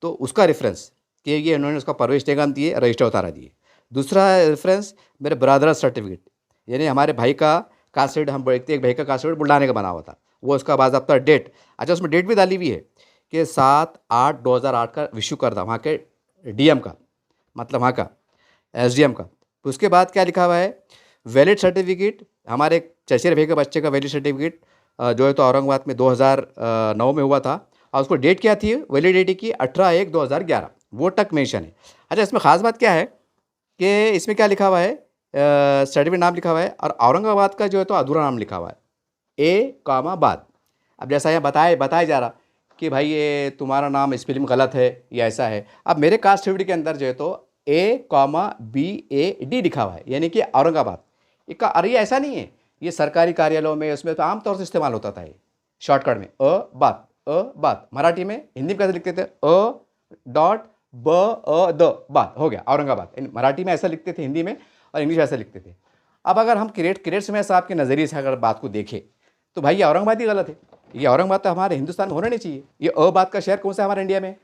तो उसका रेफरेंस कि ये उन्होंने उसका प्रवेश निगम दिए, रजिस्टर उतारा दिए। दूसरा रेफरेंस मेरे ब्रदर सर्टिफिकेट, यानी हमारे भाई का कास्ट सर्टिफिकेट, हम देखते एक भाई का कास्ट सर्टिफिकेट बुलाने का बना हुआ था, वो उसका बाज़ाब्ता डेट, अच्छा उसमें डेट भी डाली हुई है कि 7/8/2008 का इशू करता वहाँ के DM का, मतलब वहाँ का SDM का। तो उसके बाद क्या लिखा हुआ है, वैलिड सर्टिफिकेट, हमारे चचेरे भाई के बच्चे का वैलिड सर्टिफिकेट जो है तो औरंगाबाद में 2009 में हुआ था, और उसको डेट क्या थी, वैलिडिटी की 18/1/2011, वो तक मेंशन है। अच्छा इसमें ख़ास बात क्या है कि इसमें क्या लिखा हुआ है, सर्टिफिकेट नाम लिखा हुआ है और औरंगाबाद का जो है तो अधूरा नाम लिखा हुआ है, बाद। अब जैसा यहाँ बताया जा रहा कि भाई ये तुम्हारा नाम स्पेलिंग गलत है, ये ऐसा है। अब मेरे कास्ट सर्टिफिकेट के अंदर जो है तो ABAD लिखा हुआ है, यानी कि औरंगाबाद। अरे ये ऐसा नहीं है, ये सरकारी कार्यालयों में उसमें तो आमतौर से इस्तेमाल होता था, ये शॉर्टकट में बात, मराठी में, हिंदी में कैसे लिखते थे, बाद हो गया औरंगाबाद, मराठी में ऐसा लिखते थे हिंदी में, और इंग्लिश में ऐसा लिखते थे। अब अगर हम क्रिएट समय साहब के नज़रिए से अगर बात को देखें तो भाई ये औरंगाबाद ही गलत है, ये औरंगाबाद तो हमारे हिंदुस्तान में होना नहीं चाहिए। ये बात का शहर कौन सा है हमारे इंडिया में,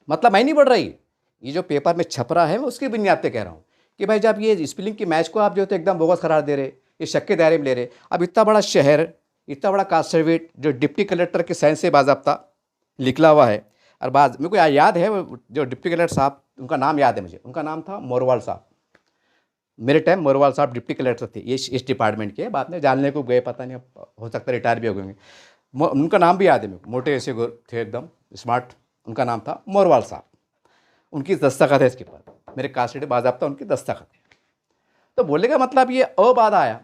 मतलब मैं नहीं बढ़ रही, ये जो पेपर में छप रहा है मैं उसकी बुनियाद पे कह रहा हूँ कि भाई जब ये स्पेलिंग की मैच को आप जो है तो एकदम बोगस करार दे रहे, ये शक के दायरे में ले रहे। अब इतना बड़ा शहर, इतना बड़ा कास्ट सर्टिफिकेट जो डिप्टी कलेक्टर के साइन से बाज़ाब्ता लिखला हुआ है, और मेरे को याद है वो जो डिप्टी कलेक्टर साहब, उनका नाम याद है मुझे, उनका नाम था मोरवाल साहब। मेरे टाइम मोरवाल साहब डिप्टी कलेक्टर थे ये इस डिपार्टमेंट के, बाद में जानने को गए, पता नहीं हो सकता रिटायर भी हो गए। उनका नाम भी याद है मेरे को, मोटे ऐसे थे एकदम स्मार्ट, उनका नाम था मोरवाल साहब, उनकी दस्तखत है इसके ऊपर, मेरे कास्ट सर्टिफिकेट बाज़ाब्ता उनकी दस्तखत है। तो बोले का मतलब ये बाद आया,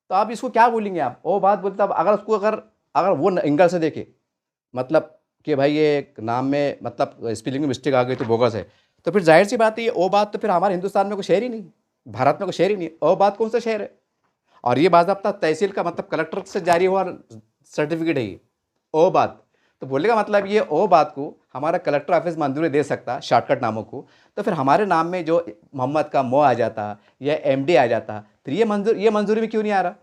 तो आप इसको क्या बोलेंगे, आप बाद बोलते, अब अगर उसको अगर वो एंगल से देखे, मतलब कि भाई ये नाम में मतलब स्पेलिंग में मिस्टेक आ गई तो बोगस है, तो फिर जाहिर सी बात है ये बाद तो फिर हमारे हिंदुस्तान में कोई शहर ही नहीं, भारत में कोई शहर ही नहीं, बाद कौन सा शहर है। और ये बाज़ाब्ता तहसील का मतलब कलेक्टर से जारी हुआ सर्टिफिकेट है ये बाद, तो बोलने का मतलब ये बाद को हमारा कलेक्टर ऑफिस मंजूरी दे सकता शॉर्टकट नामों को, तो फिर हमारे नाम में जो मोहम्मद का मो आ जाता या MD आ जाता, फिर ये मंजूरी में क्यों नहीं आ रहा,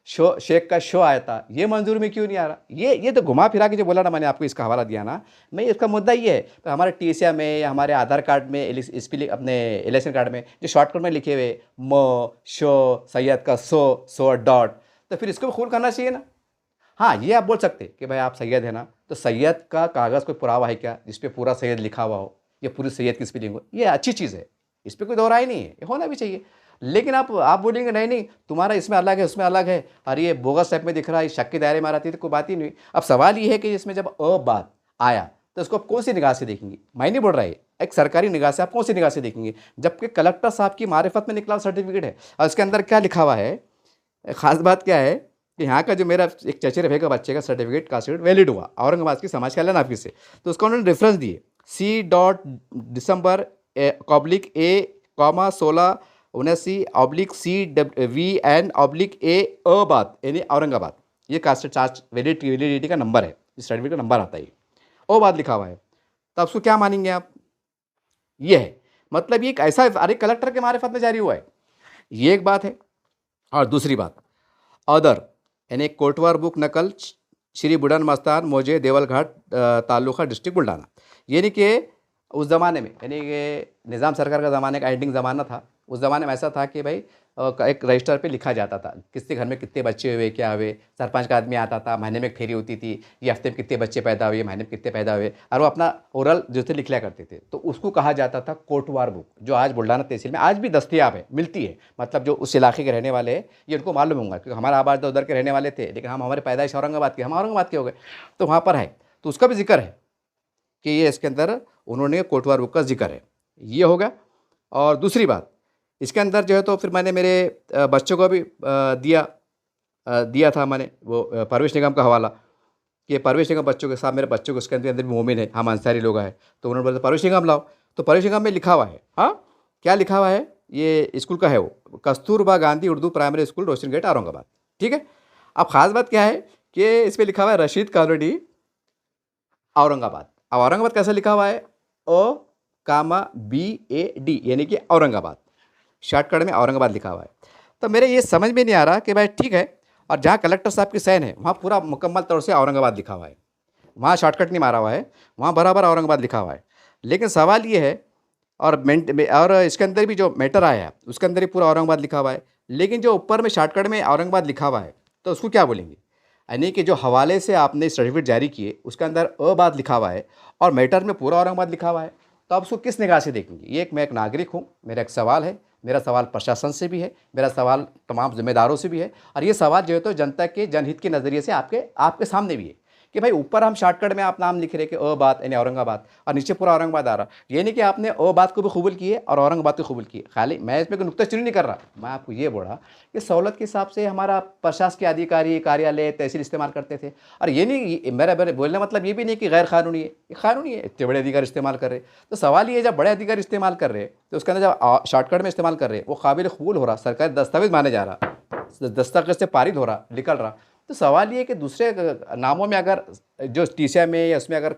शेख का शो आया था, ये मंजूरी में क्यों नहीं आ रहा। ये तो घुमा फिरा के जो बोला ना, मैंने आपको इसका हवाला दिया ना, मैं इसका मुद्दा ये है, तो हमारे TCA में या हमारे आधार कार्ड में स्पेलिंग अपने इलेक्शन कार्ड में जो शॉर्टकट में लिखे हुए मो शो सैयद का सो डॉट, तो फिर इसको भी खून करना चाहिए ना। हाँ ये आप बोल सकते कि भाई आप सैयद है ना, तो सैयद का कागज़ कोई पुरावा है क्या जिस पे पूरा सैयद लिखा हुआ हो, या पूरी सैयद की स्पेलिंग हो, ये अच्छी चीज़ है, इस पर कोई दो राय नहीं है, ये होना भी चाहिए। लेकिन आप बोलेंगे नहीं तुम्हारा इसमें अलग है उसमें अलग है, और ये बोगस टाइप में दिख रहा है, शक के दायरे में आ रही है, तो कोई बात ही नहीं। अब सवाल ये है कि इसमें जब बाद आया तो उसको आप कौन सी निगाह से देखेंगे, मैं नहीं बोल रहा है, एक सरकारी निगाह से आप कौन सी निगाह से देखेंगे, जबकि कलेक्टर साहब की मारिफत में निकला सर्टिफिकेट है, और उसके अंदर क्या लिखा हुआ है, ख़ास बात क्या है कि यहाँ का जो मेरा एक चचेरे भाई का बच्चे का सर्टिफिकेट कास्ट सर्टिफिकेट वैलिड हुआ औरंगाबाद की समाज कल्याण ऑफिस से, तो उसका उन्होंने रेफरेंस दिए C.Dec/16/79/CVN/A बाद, यानी औरंगाबाद, ये कास्ट चार्ज वैलिडिटी का नंबर है, इस सर्टिफिकेट का नंबर आता है, बाद लिखा हुआ है, तो उसको क्या मानेंगे आप, ये है मतलब ये एक ऐसा, अरे कलेक्टर के मारिफत में जारी हुआ है, ये एक बात है। और दूसरी बात अदर, यानी कोटवार बुक नकल श्री बुढ़न मस्तान मौजे देवलघाट तालुका डिस्ट्रिक्ट बुल्ढाना, यानी कि उस ज़माने में, यानी कि निज़ाम सरकार का ज़माने का एंडिंग ज़माना था, उस ज़माने में ऐसा था कि भाई एक रजिस्टर पे लिखा जाता था किसके घर में कितने बच्चे हुए, क्या हुए, सरपंच का आदमी आता था, महीने में एक फेरी होती थी, ये हफ्ते में कितने बच्चे पैदा हुए, महीने में कितने पैदा हुए, और वो अपना ओरल जो थे लिख लिया करते थे, तो उसको कहा जाता था कोटवार बुक, जो आज बुल्ढाना तहसील में आज भी दस्तयाब है, मिलती है। मतलब जो उस इलाके के रहने वाले हैं ये उनको मालूम होगा, क्योंकि हमारा आबाद उधर के रहने वाले थे, लेकिन हमारे पैदाइश औरंगाबाद के, हम औरंगाबाद के हो गए, तो वहाँ पर है, तो उसका भी जिक्र है कि ये इसके अंदर उन्होंने कोटवार बुक का जिक्र है, ये होगा। और दूसरी बात इसके अंदर जो है तो फिर मैंने मेरे बच्चों को भी दिया था मैंने वो परवेश निगम का हवाला, कि परवेश निगम बच्चों के साथ, मेरे बच्चों को उसके अंदर भी मोमिन है, हम अंसारी लोग हैं, तो उन्होंने बोला परवेश निगम लाओ, तो परवेश निगम में लिखा हुआ है हाँ क्या लिखा हुआ है, ये स्कूल का है वो, कस्तूरबा गांधी उर्दू प्राइमरी स्कूल, रोशन गेट, औरंगाबाद। ठीक है। अब खास बात क्या है कि इस पे लिखा हुआ है रशीद कॉलोनी, औरंगाबाद। अब औरंगाबाद कैसे लिखा हुआ है, ओ कामा BAD, यानी कि औरंगाबाद, शॉर्टकट में औरंगाबाद लिखा हुआ है। तो मेरे ये समझ में नहीं आ रहा कि भाई ठीक है, और जहाँ कलेक्टर साहब की साइन है वहाँ पूरा मुकम्मल तौर से औरंगाबाद लिखा हुआ है, वहाँ शॉर्टकट नहीं मारा हुआ है, वहाँ बराबर औरंगाबाद लिखा हुआ है। लेकिन सवाल ये है, और इसके अंदर भी जो मैटर आया है उसके अंदर ही पूरा औरंगाबाद लिखा हुआ है, लेकिन जो ऊपर में शॉर्टकट में औरंगाबाद लिखा हुआ है तो उसको क्या बोलेंगे? यानी कि जो हवाले से आपने सर्टिफिकेट जारी किए उसके अंदर अबाद लिखा हुआ है और मैटर में पूरा औरंगाबाद लिखा हुआ है, तो आप उसको किस निगाह से देखेंगे? ये मैं एक नागरिक हूँ, मेरा एक सवाल है, मेरा सवाल प्रशासन से भी है, मेरा सवाल तमाम जिम्मेदारों से भी है, और ये सवाल जो है तो जनता के जनहित के नज़रिए से आपके आपके सामने भी है कि भाई ऊपर हम शॉर्टकट में आप नाम लिख रहे कि अबाद यानी औरंगाबाद, और नीचे पूरा औरंगाबाद आ रहा। ये नहीं कि आपने अबाद को भी कबूल किए और औरंगाबाद को कबूल किए। खाली मैं इसमें कोई नुक्ताचीनी नहीं कर रहा, मैं आपको ये बोल रहा कि सहूलत के हिसाब से हमारा प्रशासकीय अधिकारी, कार्यालय, तहसील इस्तेमाल करते थे। और ये नहीं, मेरा बोलने मतलब ये भी नहीं कि गैर कानूनी है, ये कानूनी है, इतने बड़े अधिकारी इस्तेमाल कर रहे। तो सवाल ये, जब बड़े अधिकारी इस्तेमाल कर रहे तो उसके अंदर जब शॉर्टकट में इस्तेमाल कर रहे वो काबिल कबूल हो रहा, सरकारी दस्तावेज माने जा रहा, दस्तखत से पारित हो रहा, निकल रहा, तो सवाल ये कि दूसरे नामों में अगर जो TCI में या उसमें अगर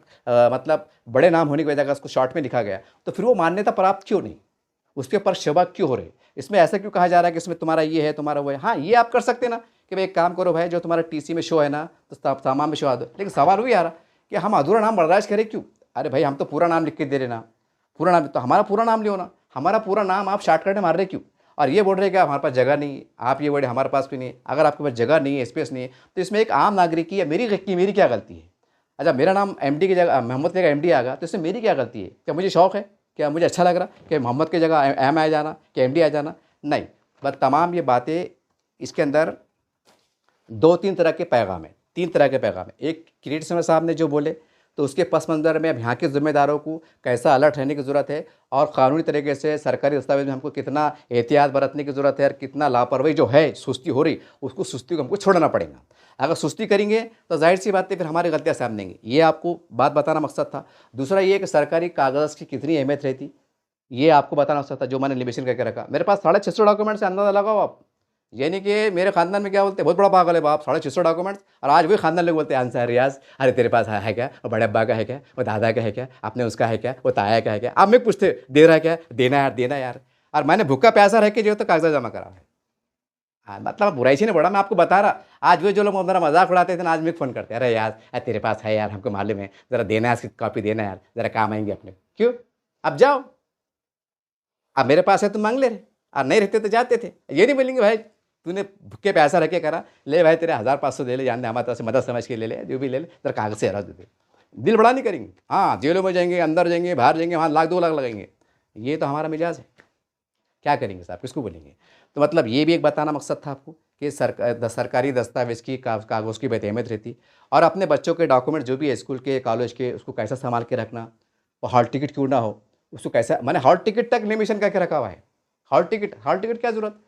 मतलब बड़े नाम होने की वजह अगर उसको शॉर्ट में लिखा गया तो फिर वो मान्यता प्राप्त क्यों नहीं, उसके ऊपर शबा क्यों हो रहे? इसमें ऐसा क्यों कहा जा रहा है कि इसमें तुम्हारा ये है, तुम्हारा वो है? हाँ, ये आप कर सकते ना कि भाई एक काम करो भाई, जो तुम्हारा TC में शो है ना तो तमाम में शो आ दो। लेकिन सवाल वही आ रहा कि हम अधूरा नाम बर्दाश्त करें क्यों? अरे भाई, हम तो पूरा नाम लिख के दे रहे ना, पूरा नाम तो हमारा पूरा नाम लियो ना, हमारा पूरा नाम आप शॉर्टकट में मार रहे क्यों? और ये बोल रहे हैं कि हमारे पास जगह नहीं है, आप ये बोल रहे हमारे पास भी नहीं है। अगर आपके पास जगह नहीं है, स्पेस नहीं है, तो इसमें एक आम नागरिक की या मेरी क्या गलती है? अच्छा, मेरा नाम MD की जगह मोहम्मद की जगह MD आ गया तो इसमें मेरी क्या गलती है? क्या मुझे शौक है, क्या मुझे अच्छा लग रहा कि मोहम्मद की जगह M आ जाना, कि MD आ जाना? नहीं, बस तमाम ये बातें इसके अंदर 2-3 तरह के पैगाम है, 3 तरह के पैगाम है। एक किरीट सिंह साहब ने जो बोले तो उसके पस मंज़र में अब यहाँ के ज़िम्मेदारों को कैसा अलर्ट रहने की ज़रूरत है, और क़ानूनी तरीके से सरकारी दस्तावेज में हमको कितना एहतियात बरतने की ज़रूरत है, और कितना लापरवाही जो है, सुस्ती हो रही, उसको सुस्ती को हमको छोड़ना पड़ेगा। अगर सुस्ती करेंगे तो ज़ाहिर-सी बात है फिर हमारी गलतियाँ सामने आएँगी। ये आपको बात बताना मकसद था। दूसरा ये कि सरकारी कागज़ की कितनी अहमियत रहती, ये आपको बताना मकसद था, जो मैंने निवेशन करके रखा। मेरे पास 650 डॉक्यूमेंट्स से अंदाज़ा लगाओ आप। यानी कि मेरे खानदान में क्या बोलते हैं, बहुत बड़ा पागल है बाप, 650 डॉक्यूमेंट्स, और आज वही खानदान लोग बोलते हैं आंसर रियाज, अरे तेरे पास है क्या, वो बड़े अब्बा का है क्या, वो दादा का है क्या, अपने उसका है क्या, वो ताया का है क्या? आप मैं पूछते दे रहा है क्या, देना यार, देना यार। और मैंने भूखा प्यासा रह के जो तो कागजात जमा करा है। हाँ, मतलब बुराई से नहीं बोला, मैं आपको बता रहा। आज वो जो लोग मेरा मजाक उड़ाते थे ना, आज मेरे फ़ोन करते हैं, अरे यार तेरे पास है यार, हमको मालूम है, ज़रा देना है, इसकी कॉपी देना यार, ज़रा काम आएंगे अपने। क्यों? अब जाओ, अब मेरे पास है तुम मांग ले रहे, और नहीं रहते तो जाते थे। ये नहीं बोलेंगे भाई तूने भुक्के पैसा रख के करा, ले भाई तेरे 1500 ले ले, जानते हमारे तरफ से मदद समझ के ले ले, जो भी ले ले, तेरा कागज से हरा दे दे। दिल बड़ा नहीं करेंगे। हाँ, जेलों में जाएंगे, अंदर जाएंगे, बाहर जाएंगे, वहाँ लाख 2 लाख लगाएंगे। ये तो हमारा मिजाज है। क्या करेंगे साहब, किसको बोलेंगे? तो मतलब ये भी एक बताना मकसद था आपको कि सरकारी दस्तावेज़ की कागज़ की बहुत अहमियत रहती, और अपने बच्चों के डॉक्यूमेंट जो भी है स्कूल के, कॉलेज के, उसको कैसा संभाल के रखना। वो हॉल टिकट क्यों ना हो, उसको कैसा, मैंने हॉल टिकट तक निमिशन करके रखा हुआ है। हॉल टिकट क्या ज़रूरत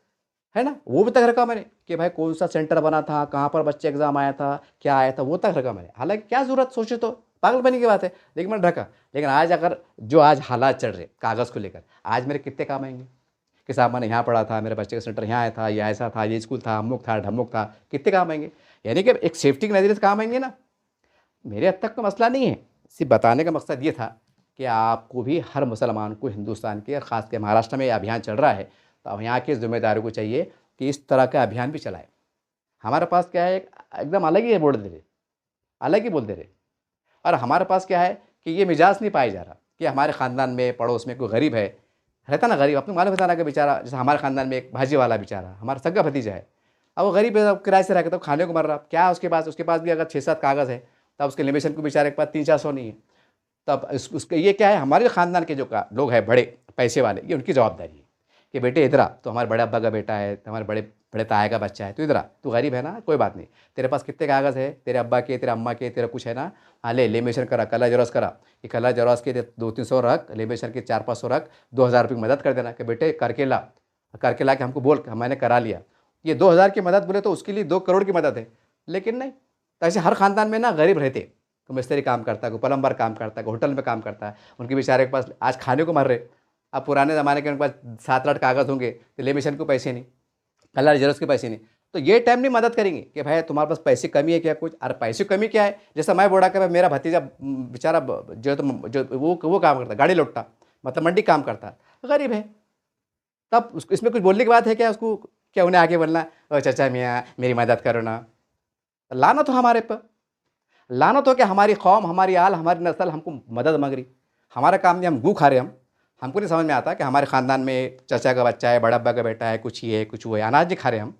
है ना, वो भी तक रखा मैंने कि भाई कौन सा सेंटर बना था, कहाँ पर बच्चे एग्ज़ाम आया था, क्या आया था, वो तक रखा मैंने। हालांकि क्या ज़रूरत, सोचे तो पागलपनी की बात है, लेकिन मैंने रखा। लेकिन आज अगर जो आज हालात चल रहे कागज़ को लेकर, आज मेरे कितने काम आएंगे कि साहब मैंने यहाँ पढ़ा था, मेरे बच्चे का सेंटर यहाँ आया था, ये ऐसा था, ये स्कूल था, अमुक था, ढमुक था, कितने काम आएंगे? यानी कि एक सेफ्टी के नज़रिए से काम आएंगे ना। मेरे हद तक का मसला नहीं है, सिर्फ बताने का मकसद ये था कि आपको भी, हर मुसलमान को हिंदुस्तान के, और ख़ास कर महाराष्ट्र में ये अभियान चल रहा है, तो अब यहाँ के ज़िम्मेदारों को चाहिए कि इस तरह का अभियान भी चलाए। हमारे पास क्या है, एकदम अलग ही बोल दे रहे, अलग ही बोल दे रहे। और हमारे पास क्या है कि ये मिजाज नहीं पाया जा रहा कि हमारे ख़ानदान में, पड़ोस में कोई गरीब है, रहता ना गरीब, अपने मालूम बताना कि बेचारा, जैसे हमारे ख़ानदान में एक भाजी वाला बेचारा, हमारा सगा भतीजा है, अब वो गरीब है, किराए से रह के तो खाने को मर रहा, क्या उसके पास भी अगर 6-7 कागज़ है, तब उसके लिमिशन को बेचारे के पास 300-400 नहीं है। तब उसके ये क्या है, हमारे ख़ानदान के जो लोग हैं बड़े पैसे वाले, ये उनकी जवाबदारी है कि बेटे इधर आ, तो हमारे बड़े अब्बा का बेटा है, हमारे बड़े बड़े ताया का बच्चा है, तो इधर आ, तू गरीब है ना, कोई बात नहीं, तेरे पास कितने कागज़ है, तेरे अब्बा के, तेरे अम्मा के, तेरा कुछ है ना, हाँ ले लेमिनेशन करा, कलर जेरॉक्स करा, ये कलर जेरॉक्स के 200-300 रख, लेमिनेशन के 400-500 रख, 2000 रुपये की मदद कर देना कि बेटे करके ला के हमको बोल, मैंने करा लिया। ये 2000 की मदद बोले तो उसके लिए 2 करोड़ की मदद है, लेकिन नहीं। तो ऐसे हर ख़ानदान में ना गरीब रहते, कोई मिस्त्री काम करता है, कोई प्लम्बर काम करता है, कोई होटल में काम करता है, उनके बेचारे के पास आज खाने को मर रहे। अब पुराने ज़माने के उनके पास 7-8 कागज़ होंगे तो लेमिनेशन को पैसे नहीं, कलर जेरॉक्स के पैसे नहीं, तो ये टाइम नहीं मदद करेंगे कि भाई तुम्हारे पास पैसे कमी है क्या कुछ। अरे पैसे कमी क्या है, जैसा मैं बोला कि भाई मेरा भतीजा बेचारा जो वो काम करता, गाड़ी लौटता, मतलब मंडी काम करता, गरीब है, तब इसमें कुछ बोलने की बात है क्या उसको, क्या उन्हें आगे बोलना ओ चाचा मियाँ मेरी मदद करो ना। लाना तो हमारे पर, लाना तो क्या हमारी कौम, हमारी आल, हमारी नस्ल हमको मदद मांग रही, हमारा काम नहीं, हम गू खा रहे हम। हमको नहीं समझ में आता कि हमारे ख़ानदान में चाचा का बच्चा है, बड़ा अब्बा का बेटा है, कुछ ये है कुछ वो है, अनाज नहीं खा रहे हम।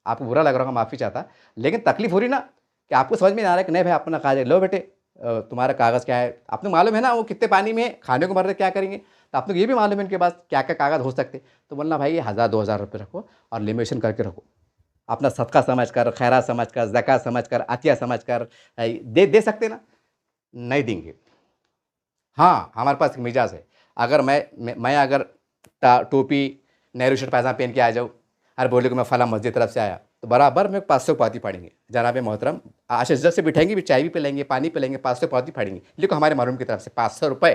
आपको बुरा लग रहा होगा, माफ़ी चाहता, लेकिन तकलीफ हो रही ना कि आपको समझ में नहीं आ रहा है कि नहीं भाई अपना कागज लो बेटे, तुम्हारा कागज़ क्या है, आपको मालूम है ना वो कितने पानी में है, खाने को मर रहे क्या करेंगे, तो आपको ये भी मालूम है इनके पास क्या क्या कागज़ हो सकते, तो बोलना भाई ये 1000-2000 रुपये रखो और लेमिनेशन करके रखो, अपना सदका समझ कर, खैरात समझ कर, ज़कात समझ कर, अतिया समझ कर दे सकते ना, नहीं देंगे। हाँ, हमारे पास एक मिजाज है, अगर मैं अगर टोपी नेहरू शर्ट पैजामा पहन के आ जाऊँ और बोले कि मैं फला मस्जिद तरफ से आया, तो बराबर में 500 पाती फाड़ेंगे, जनाब मोहतरम आश इज़्ज़त से बिठाएंगे, भी चाय भी पिलाएंगे, पानी पिलाएंगे, 500 पाती फाड़ेंगे, लिखो हमारे मालूम की तरफ से 500 रुपये।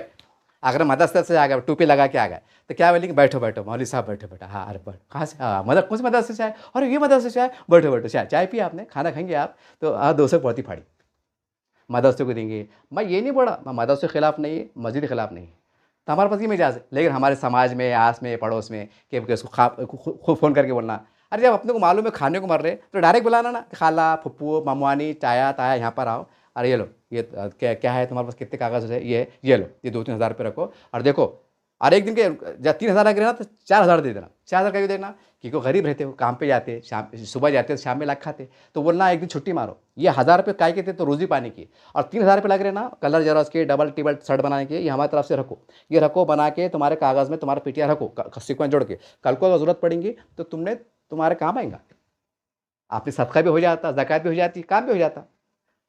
अगर मदरसे से आ गया, टोपी लगा के आ गया, तो क्या बोलेंगे बैठो बैठो मौलवी साहब बैठो बैठो, हाँ अरे बैठ कहाँ से, हाँ मदद कौन से मदरसे से आए, अरे ये मदरसे से आए, बैठो बैठो, चाय पिया आपने, खाना खाएंगे आप, तो 200 पाती फाड़ी मदरसे को देंगे। मैं ये नहीं बोला मैं मदरसे के खिलाफ नहीं है, मस्जिद के खिलाफ नहीं है, तो हमारे पास ये मिजाज है, लेकिन हमारे समाज में, आस में, पड़ोस में कि उसको खूब फ़ोन करके बोलना, अरे जब अपने को मालूम है खाने को मर रहे तो डायरेक्ट बुलाना ना, खाला फुप्पू मामवानी चाया ताया यहाँ पर आओ, अरे ये लो ये क्या क्या है तुम्हारे पास, कितने कागज़ है, ये लो ये 2-3 हज़ार रुपये रखो और देखो, और एक दिन के जब 3 हज़ार लग रहे ना तो 4 हज़ार दे देना, 4 हज़ार का भी देना, क्योंकि गरीब रहते हो, काम पे जाते, शाम सुबह जाते तो शाम में लाख खाते, तो बोलना एक दिन छुट्टी मारो, ये 1000 रुपये काय के थे तो रोज़ी पानी की, और 3 हज़ार रुपये लग रहे ना कलर जेरॉक्स के, डबल टेबल शर्ट बनाने के, ये हमारी तरफ से रखो, ये रखो बना के तुम्हारे कागज़ में, तुम्हारा पीटिया रखो सीक्वेंस जोड़ के, कल को अगर ज़रूरत पड़ेंगी तो तुम्हारे काम आएगा, आपने सदका भी हो जाता, ज़कात भी हो जाती, काम भी हो जाता।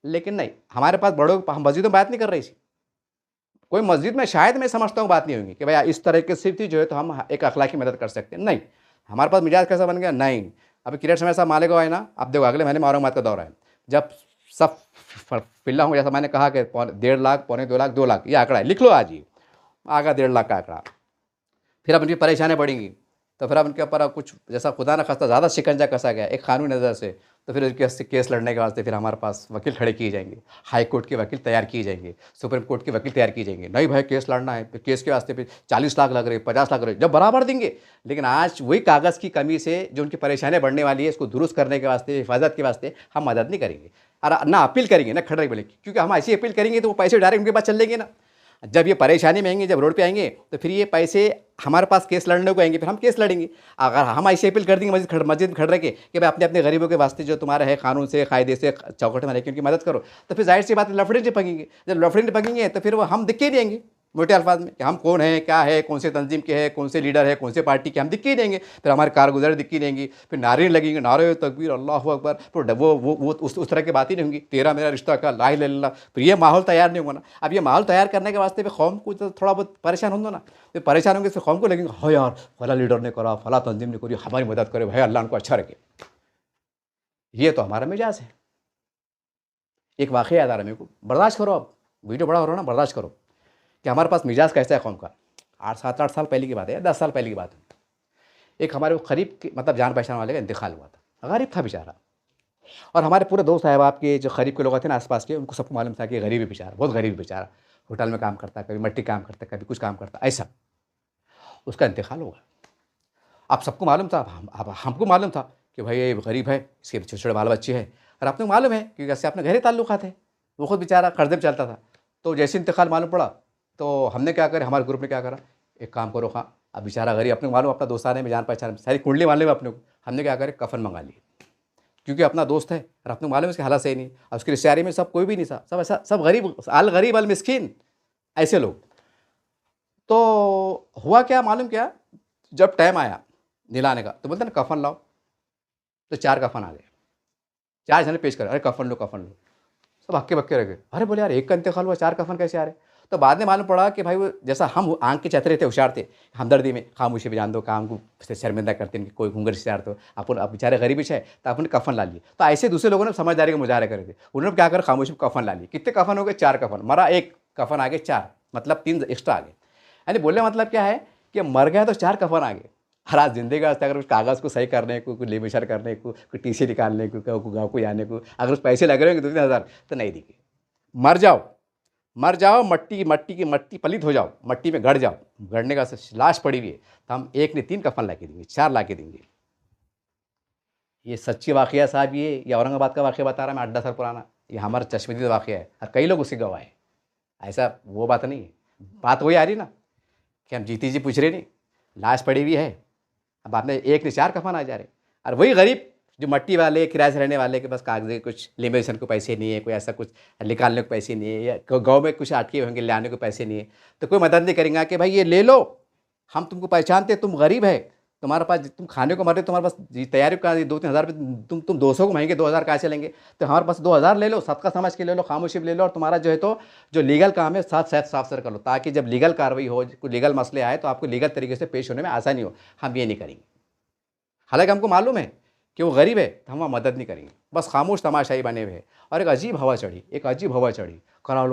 लेकिन नहीं, हमारे पास बड़ों, हम मस्जिद में बात नहीं कर रही थी, कोई मस्जिद में शायद मैं समझता हूँ बात नहीं होगी कि भाई इस तरह की स्थिति जो है तो हम एक अखलाकी मदद कर सकते हैं, नहीं, हमारे पास मिजाज कैसा बन गया, नहीं अभी किरेट समय साहब मालिक आए ना, अब देखो अगले महीने औरंगाबाद का दौरा है, जब सब पिल्ला होंगे, जैसा मैंने कहा कि 1.5 लाख, 1.25 लाख, 2 लाख, ये आंकड़ा है, लिख लो आज ही, आगा 1.5 लाख का आंकड़ा, फिर अब उनकी परेशानियाँ बढ़ेंगी, तो फिर अब उनके ऊपर कुछ जैसा खुदा न खास्ता ज़्यादा शिकंजा कसा गया एक कानूनी नज़र से, तो फिर उसके केस लड़ने के वास्ते फिर हमारे पास वकील खड़े किए जाएंगे, हाई कोर्ट के वकील तैयार किए जाएंगे, सुप्रीम कोर्ट के वकील तैयार किए जाएंगे, नहीं भाई केस लड़ना है, फिर केस के वास्ते फिर 40 लाख लग रहे, 50 लाख लग रहे, जब बराबर देंगे, लेकिन आज वही कागज़ की कमी से जो उनकी परेशानियाँ बढ़ने वाली है, इसको दुरुस्त करने के वास्ते, हिफाजत के वास्ते हम मदद नहीं करेंगे, और ना अपील करेंगे ना खड़े बोलेंगे, क्योंकि हम ऐसी अपील करेंगे तो वो पैसे डायरेक्ट उनके पास चल देंगे ना, जब ये परेशानी में आएंगे, जब रोड पे आएंगे तो फिर ये पैसे हमारे पास केस लड़ने को आएंगे, फिर हम केस लड़ेंगे। अगर हम ऐसे अपील कर देंगे मस्जिद में खड़े रह के कि भाई अपने अपने गरीबों के वास्ते जो तुम्हारा है कानून से कायदे से चौकट में रह के उनकी मदद करो, तो फिर जाहिर सी बात लफड़े से पकेंगे, जब लफड़े से पकेंगे तो फिर वो हम दिख के देंगे मोटे अल्फाज में कि हम कौन है, क्या है, कौन से तंजीम के हैं, कौन से लीडर है, कौन से पार्टी के, हम दिख के देंगे, फिर हमारे कारगुजर दिख के देंगी, फिर नारे लगेंगे, नारे तकबीर अल्लाह अकबर, फिर वो उस तरह की बातें नहीं होंगी, तेरा मेरा रिश्ता का ला इलाहा इल्लल्लाह, फिर ये माहौल तैयार नहीं होगा ना। अब ये माहौल तैयार करने के वास्ते फिर कौम को तो थोड़ा बहुत परेशान होंगे ना, फिर परेशान होंगे फिर कौम को लगेंगे हाँ यार फला लीडर ने करा, फला तंजीम ने करी, हमारी मदद करे, भाई अल्लाह उनको अच्छा रखे, ये तो हमारा मिजाज है। एक वाक़या याद आ रहा है मेरे को, बर्दाश्त करो, अब वीडियो बड़ा हो रहा है ना, बर्दाश्त करो कि हमारे पास मिजाज कैसा है कौम का। 7-8 साल पहले की बात है, 10 साल पहले की बात है, एक हमारे वो करीब के मतलब जान पहचान वाले का इंतकाल हुआ था, गरीब था बेचारा, और हमारे पूरे दोस्त अहबाब के जो करीब के लोग थे ना आसपास के, उनको सबको मालूम था कि गरीब है बेचारा, बहुत गरीब बेचारा, होटल में काम करता, कभी मट्टी काम करता, कभी कुछ काम करता, ऐसा उसका इंतकाल होगा। अब सबको मालूम था, अब हमको मालूम था कि भाई ये गरीब है, इसके छोटे छोटे बाल बच्चे हैं, और आपने मालूम है क्योंकि ऐसे अपने गहरे ताल्लुकात थे, वो खुद बेचारा कर्जे में चलता था। तो जैसे इंतकाल मालूम पड़ा तो हमने क्या करा, हमारे ग्रुप ने क्या करा, एक काम करो, हाँ अब बेचारा गरीब, अपने को मालूम अपना दोस्ताने में जान पहचान सारी कुंडली मालूम है अपने को, हमने क्या करे कफन मंगा लिए, क्योंकि अपना दोस्त है और अपने को मालूम है उसकी हालत सही नहीं, और उसकी रिश्तेदारी में सब कोई भी नहीं था, सब ऐसा सब गरीब अल मिस्किन ऐसे लोग। तो हुआ क्या मालूम क्या, जब टाइम आया नीलाने का तो बोलते ना कफन लाओ, तो 4 कफन आ गए, 4 जने पेश करे, अरे कफन लो कफन लो, सब हक्के बक्के रह गए, अरे बोले यार एक का इंतकाल हुआ 4 कफन कैसे आ रहे। तो बाद में मालूम पड़ा कि भाई वो जैसा हम आंख के चतरे थे, होशियार थे, हमदर्दी में खामोशी भी जान दो, काम को शर्मिंदा करते हैं कि कोई घूंगर रिश्तेदार तो अपन अब बेचारे गरीबी है, तो अपन कफन ला लिए। तो ऐसे दूसरे लोगों ने समझदारी का मुजाहरा करे थे, उन्होंने क्या कर खामोशी में कफन ला लिए। कितने कफन हो गए, 4 कफन, मरा एक कफन आ गए 4, मतलब 3 एक्स्ट्रा आ गए। यानी बोलने मतलब क्या है कि मर गया तो 4 कफन आ गए। और आज ज़िंदगी वास्ते अगर उस कागज़ को सही करने को, कोई लेमिनेशन करने को, कोई टीसी निकालने को, गाँव को आने को अगर उस पैसे लग रहे होंगे 2-3 हज़ार तो नहीं दिखे। मर जाओ, मर जाओ, मट्टी की मट्टी पलित हो जाओ, मट्टी में गड़ जाओ, गड़ने का लाश पड़ी हुई है तो हम 1 नहीं 3 कफन ला के देंगे, 4 ला के देंगे। ये सच्ची वाक़या साहब, ये औरंगाबाद का वाक़या बता रहा मैं 8-10 साल पुराना, ये हमारा चश्मदीद वाक़या है और कई लोग उसके गवाह हैं। ऐसा वो बात नहीं है, बात वही आ रही ना कि हम जीती जी पूछ रहे नहीं, लाश पड़ी हुई है, अब आपने 1 नहीं 4 कफन आ जा रहे। और वही गरीब जो मट्टी वाले, किराए से रहने वाले के पास कागज़ी कुछ लेमिनेशन को पैसे नहीं है, कोई ऐसा कुछ निकालने को पैसे नहीं है, या गाँव में कुछ अटके होंगे ले आने को पैसे नहीं है, तो कोई मदद नहीं करेंगे कि भाई ये ले लो, हम तुमको पहचानते, तुम गरीब है, तुम्हारे पास तुम खाने को मर रहे, तुम्हारे पास तैयारी का 2-3 हज़ार रुपये, तुम 200 को महंगे 2000 कहाँ से लेंगे, तो हमारे पास 2000 ले लो, सदका समझ के ले लो, खामोशी ले लो, और तुम्हारा जो है तो जो लीगल काम है साथ साथ साफ कर लो, ताकि जब लीगल कार्रवाई हो, कोई लीगल मसले आए तो आपको लीगल तरीके से पेश होने में आसानी हो। हम ये नहीं करेंगे, हालांकि हमको मालूम है कि वो गरीब है तो हम वहाँ मदद नहीं करेंगे, बस खामोश तमाशाई बने हुए हैं। और एक अजीब हवा चढ़ी, करा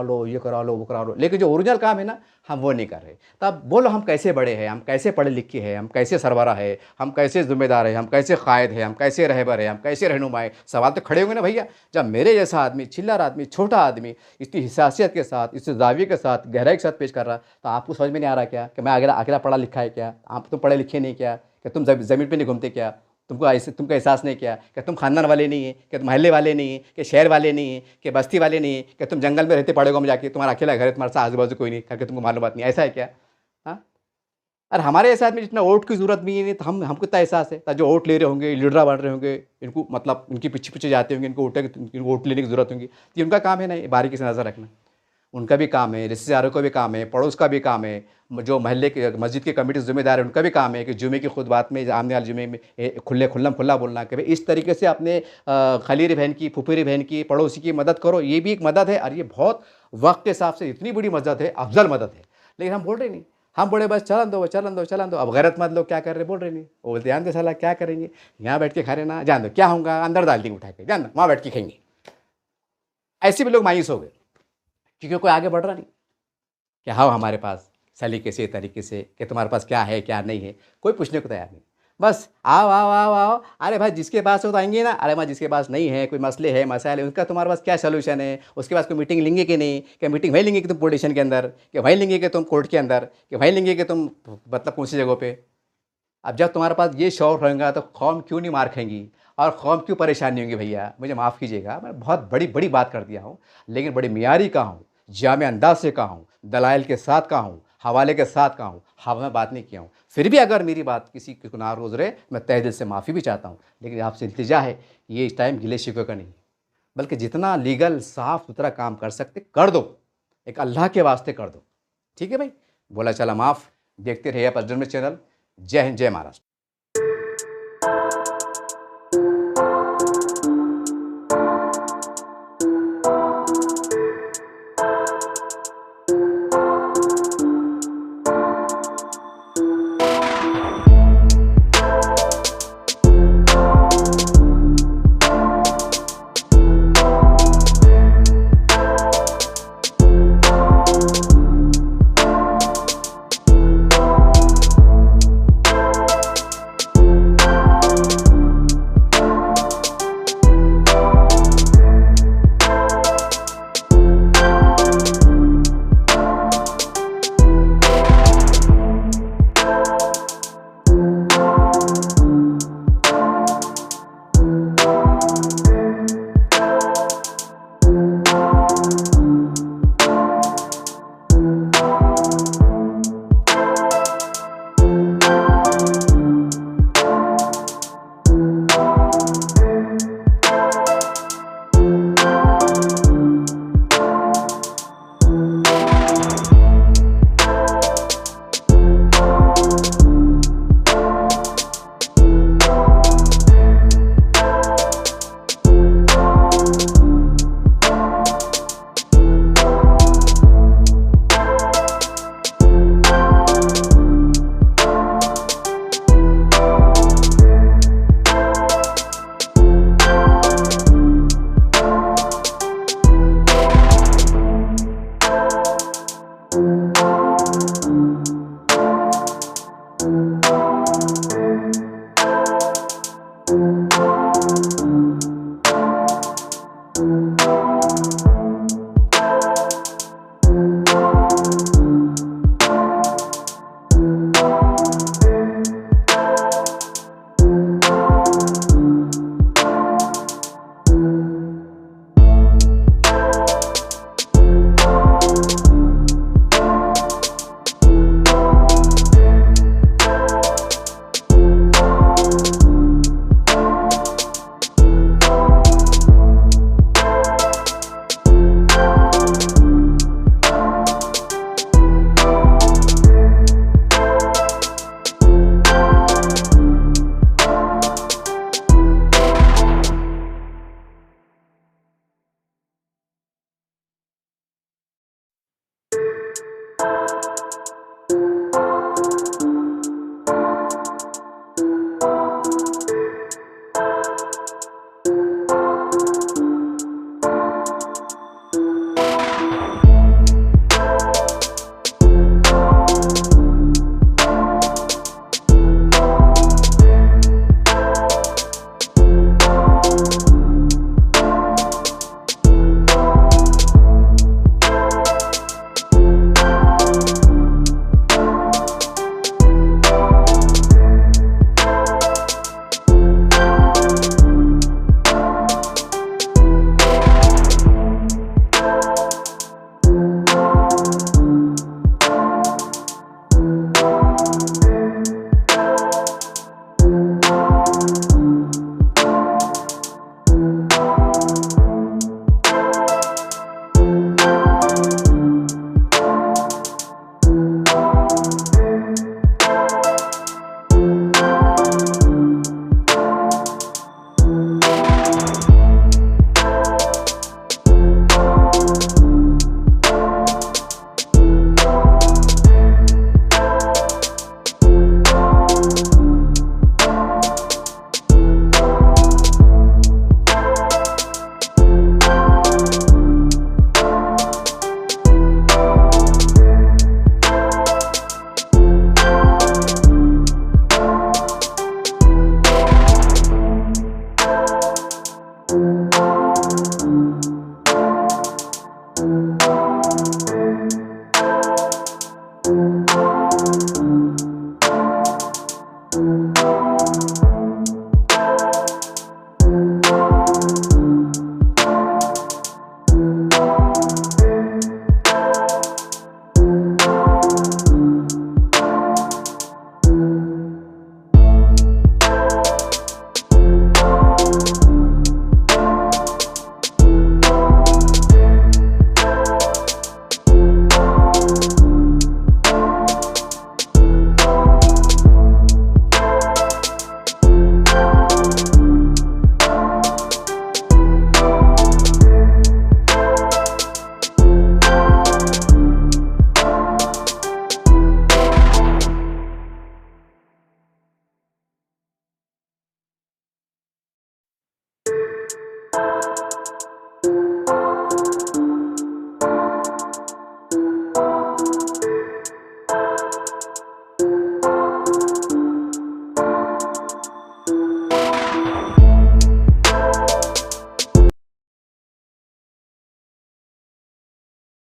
लो, ये करा लो, वो करा लो, लेकिन जो ओरिजिनल काम है ना हम वो नहीं कर रहे। तब बोलो हम कैसे बड़े हैं, हम कैसे पढ़े लिखे हैं, हम कैसे सरबरा है, हम कैसे ज़िम्मेदार हैं, हम कैसे कायद हैं, हम कैसे रहबर हैं, हम कैसे रहनुमा हैं। सवाल तो खड़े होंगे ना भैया, जब मेरे जैसा आदमी, चिल्लर आदमी, छोटा आदमी इतनी हिसासियत के साथ, इस जाविये के साथ, गहराई के साथ पेश कर रहा, तो आपको समझ में नहीं आ रहा क्या कि मैं अकेला पढ़ा लिखा है क्या, आप तो पढ़े लिखे नहीं क्या, कि तुम ज़मीन पर नहीं घूमते क्या, तुमको एहसास नहीं किया कि तुम खानदान वाले नहीं हैं, कि तुम मोहल्ले वाले नहीं हैं, कि शहर वाले नहीं हैं, कि बस्ती वाले नहीं हैं, कि तुम जंगल में रहते पड़े गाँव में जाके, तुम्हारा अकेला घर है, तुम्हारे साथ आजू बाजू कोई नहीं, करके तुमको मालूम बात नहीं, ऐसा है क्या? हाँ, और हमारे ऐसे आदमी जितना वोट की जरूरत भी नहीं, तो हमको इतना एहसास है, जो वोट ले रहे होंगे, लीडर बन रहे होंगे, इनको मतलब इनके पीछे पीछे जाते होंगे, इनको वोट लेने की जरूरत होगी, तो उनका काम है ना बारीकी से नज़र रखना, उनका भी काम है, रिश्तेदारों का भी काम है, पड़ोस का भी काम है, जो मोहल्ले के मस्जिद की कमेटी जिम्मेदार है उनका भी काम है कि जुमे की खुतबात में, आमने वाले जुमे में खुल्ला बोलना कि भाई इस तरीके से अपने खलीरी बहन की, फुफेरी बहन की, पड़ोसी की मदद करो। ये भी एक मदद है और ये बहुत वक्त के हिसाब से इतनी बड़ी मदद है, अफजल मदद है, लेकिन हम बोल रहे नहीं, हम बोले बस चलन दो। अब गैरतमंद लोग क्या कर रहे बोल रहे नहीं, वो बोलते ध्यान दे साला क्या करेंगे, यहाँ बैठ के खा रहे ना, जान दो क्या होगा, अंदर डाल देंगे उठा के, जान दो वहाँ बैठ के खाएंगे। ऐसे भी लोग मायूस हो गए क्योंकि कोई आगे बढ़ रहा नहीं कि हाँ हमारे पास सलीके से, तरीके से कि तुम्हारे पास क्या है क्या नहीं है, कोई पूछने को तैयार नहीं, बस आओ। अरे भाई जिसके पास हो तो आएंगे ना, अरे भाई जिसके पास नहीं है, कोई मसले है मसाइल है, उसका तुम्हारे पास क्या सोल्यूशन है, उसके पास कोई मीटिंग लेंगे कि नहीं, कि मीटिंग वहीं लेंगे कि तुम पोलिटिशन के अंदर, कि वहीं लेंगे कि तुम कोर्ट के अंदर, कि वहीं लेंगे कि तुम मतलब कौन सी जगह पे। अब जब तुम्हारे पास ये शौक रहेगा तो कौम क्यों नहीं मार खाएंगी और कौम क्यों परेशानी होंगी। भैया मुझे माफ़ कीजिएगा, मैं बहुत बड़ी बात कर दिया हूँ, लेकिन बड़ी मियारी का हूँ, जामे अंदाज से कहा हूँ, दलाइल के साथ कहा हूँ, हवाले के साथ कहा हूँ, हवा में बात नहीं किया हूँ। फिर भी अगर मेरी बात किसी को ना गुजरे, मैं तहे दिल से माफ़ी भी चाहता हूँ, लेकिन आपसे इल्तिजा है ये इस टाइम गिले शिकवे का नहीं, बल्कि जितना लीगल साफ़ सुथरा काम कर सकते कर दो, एक अल्लाह के वास्ते कर दो, ठीक है भाई। बोला चला माफ़। देखते रहिए आप अजमेर चैनल। जय हिंद, जय महाराष्ट्र। धन्यवाद।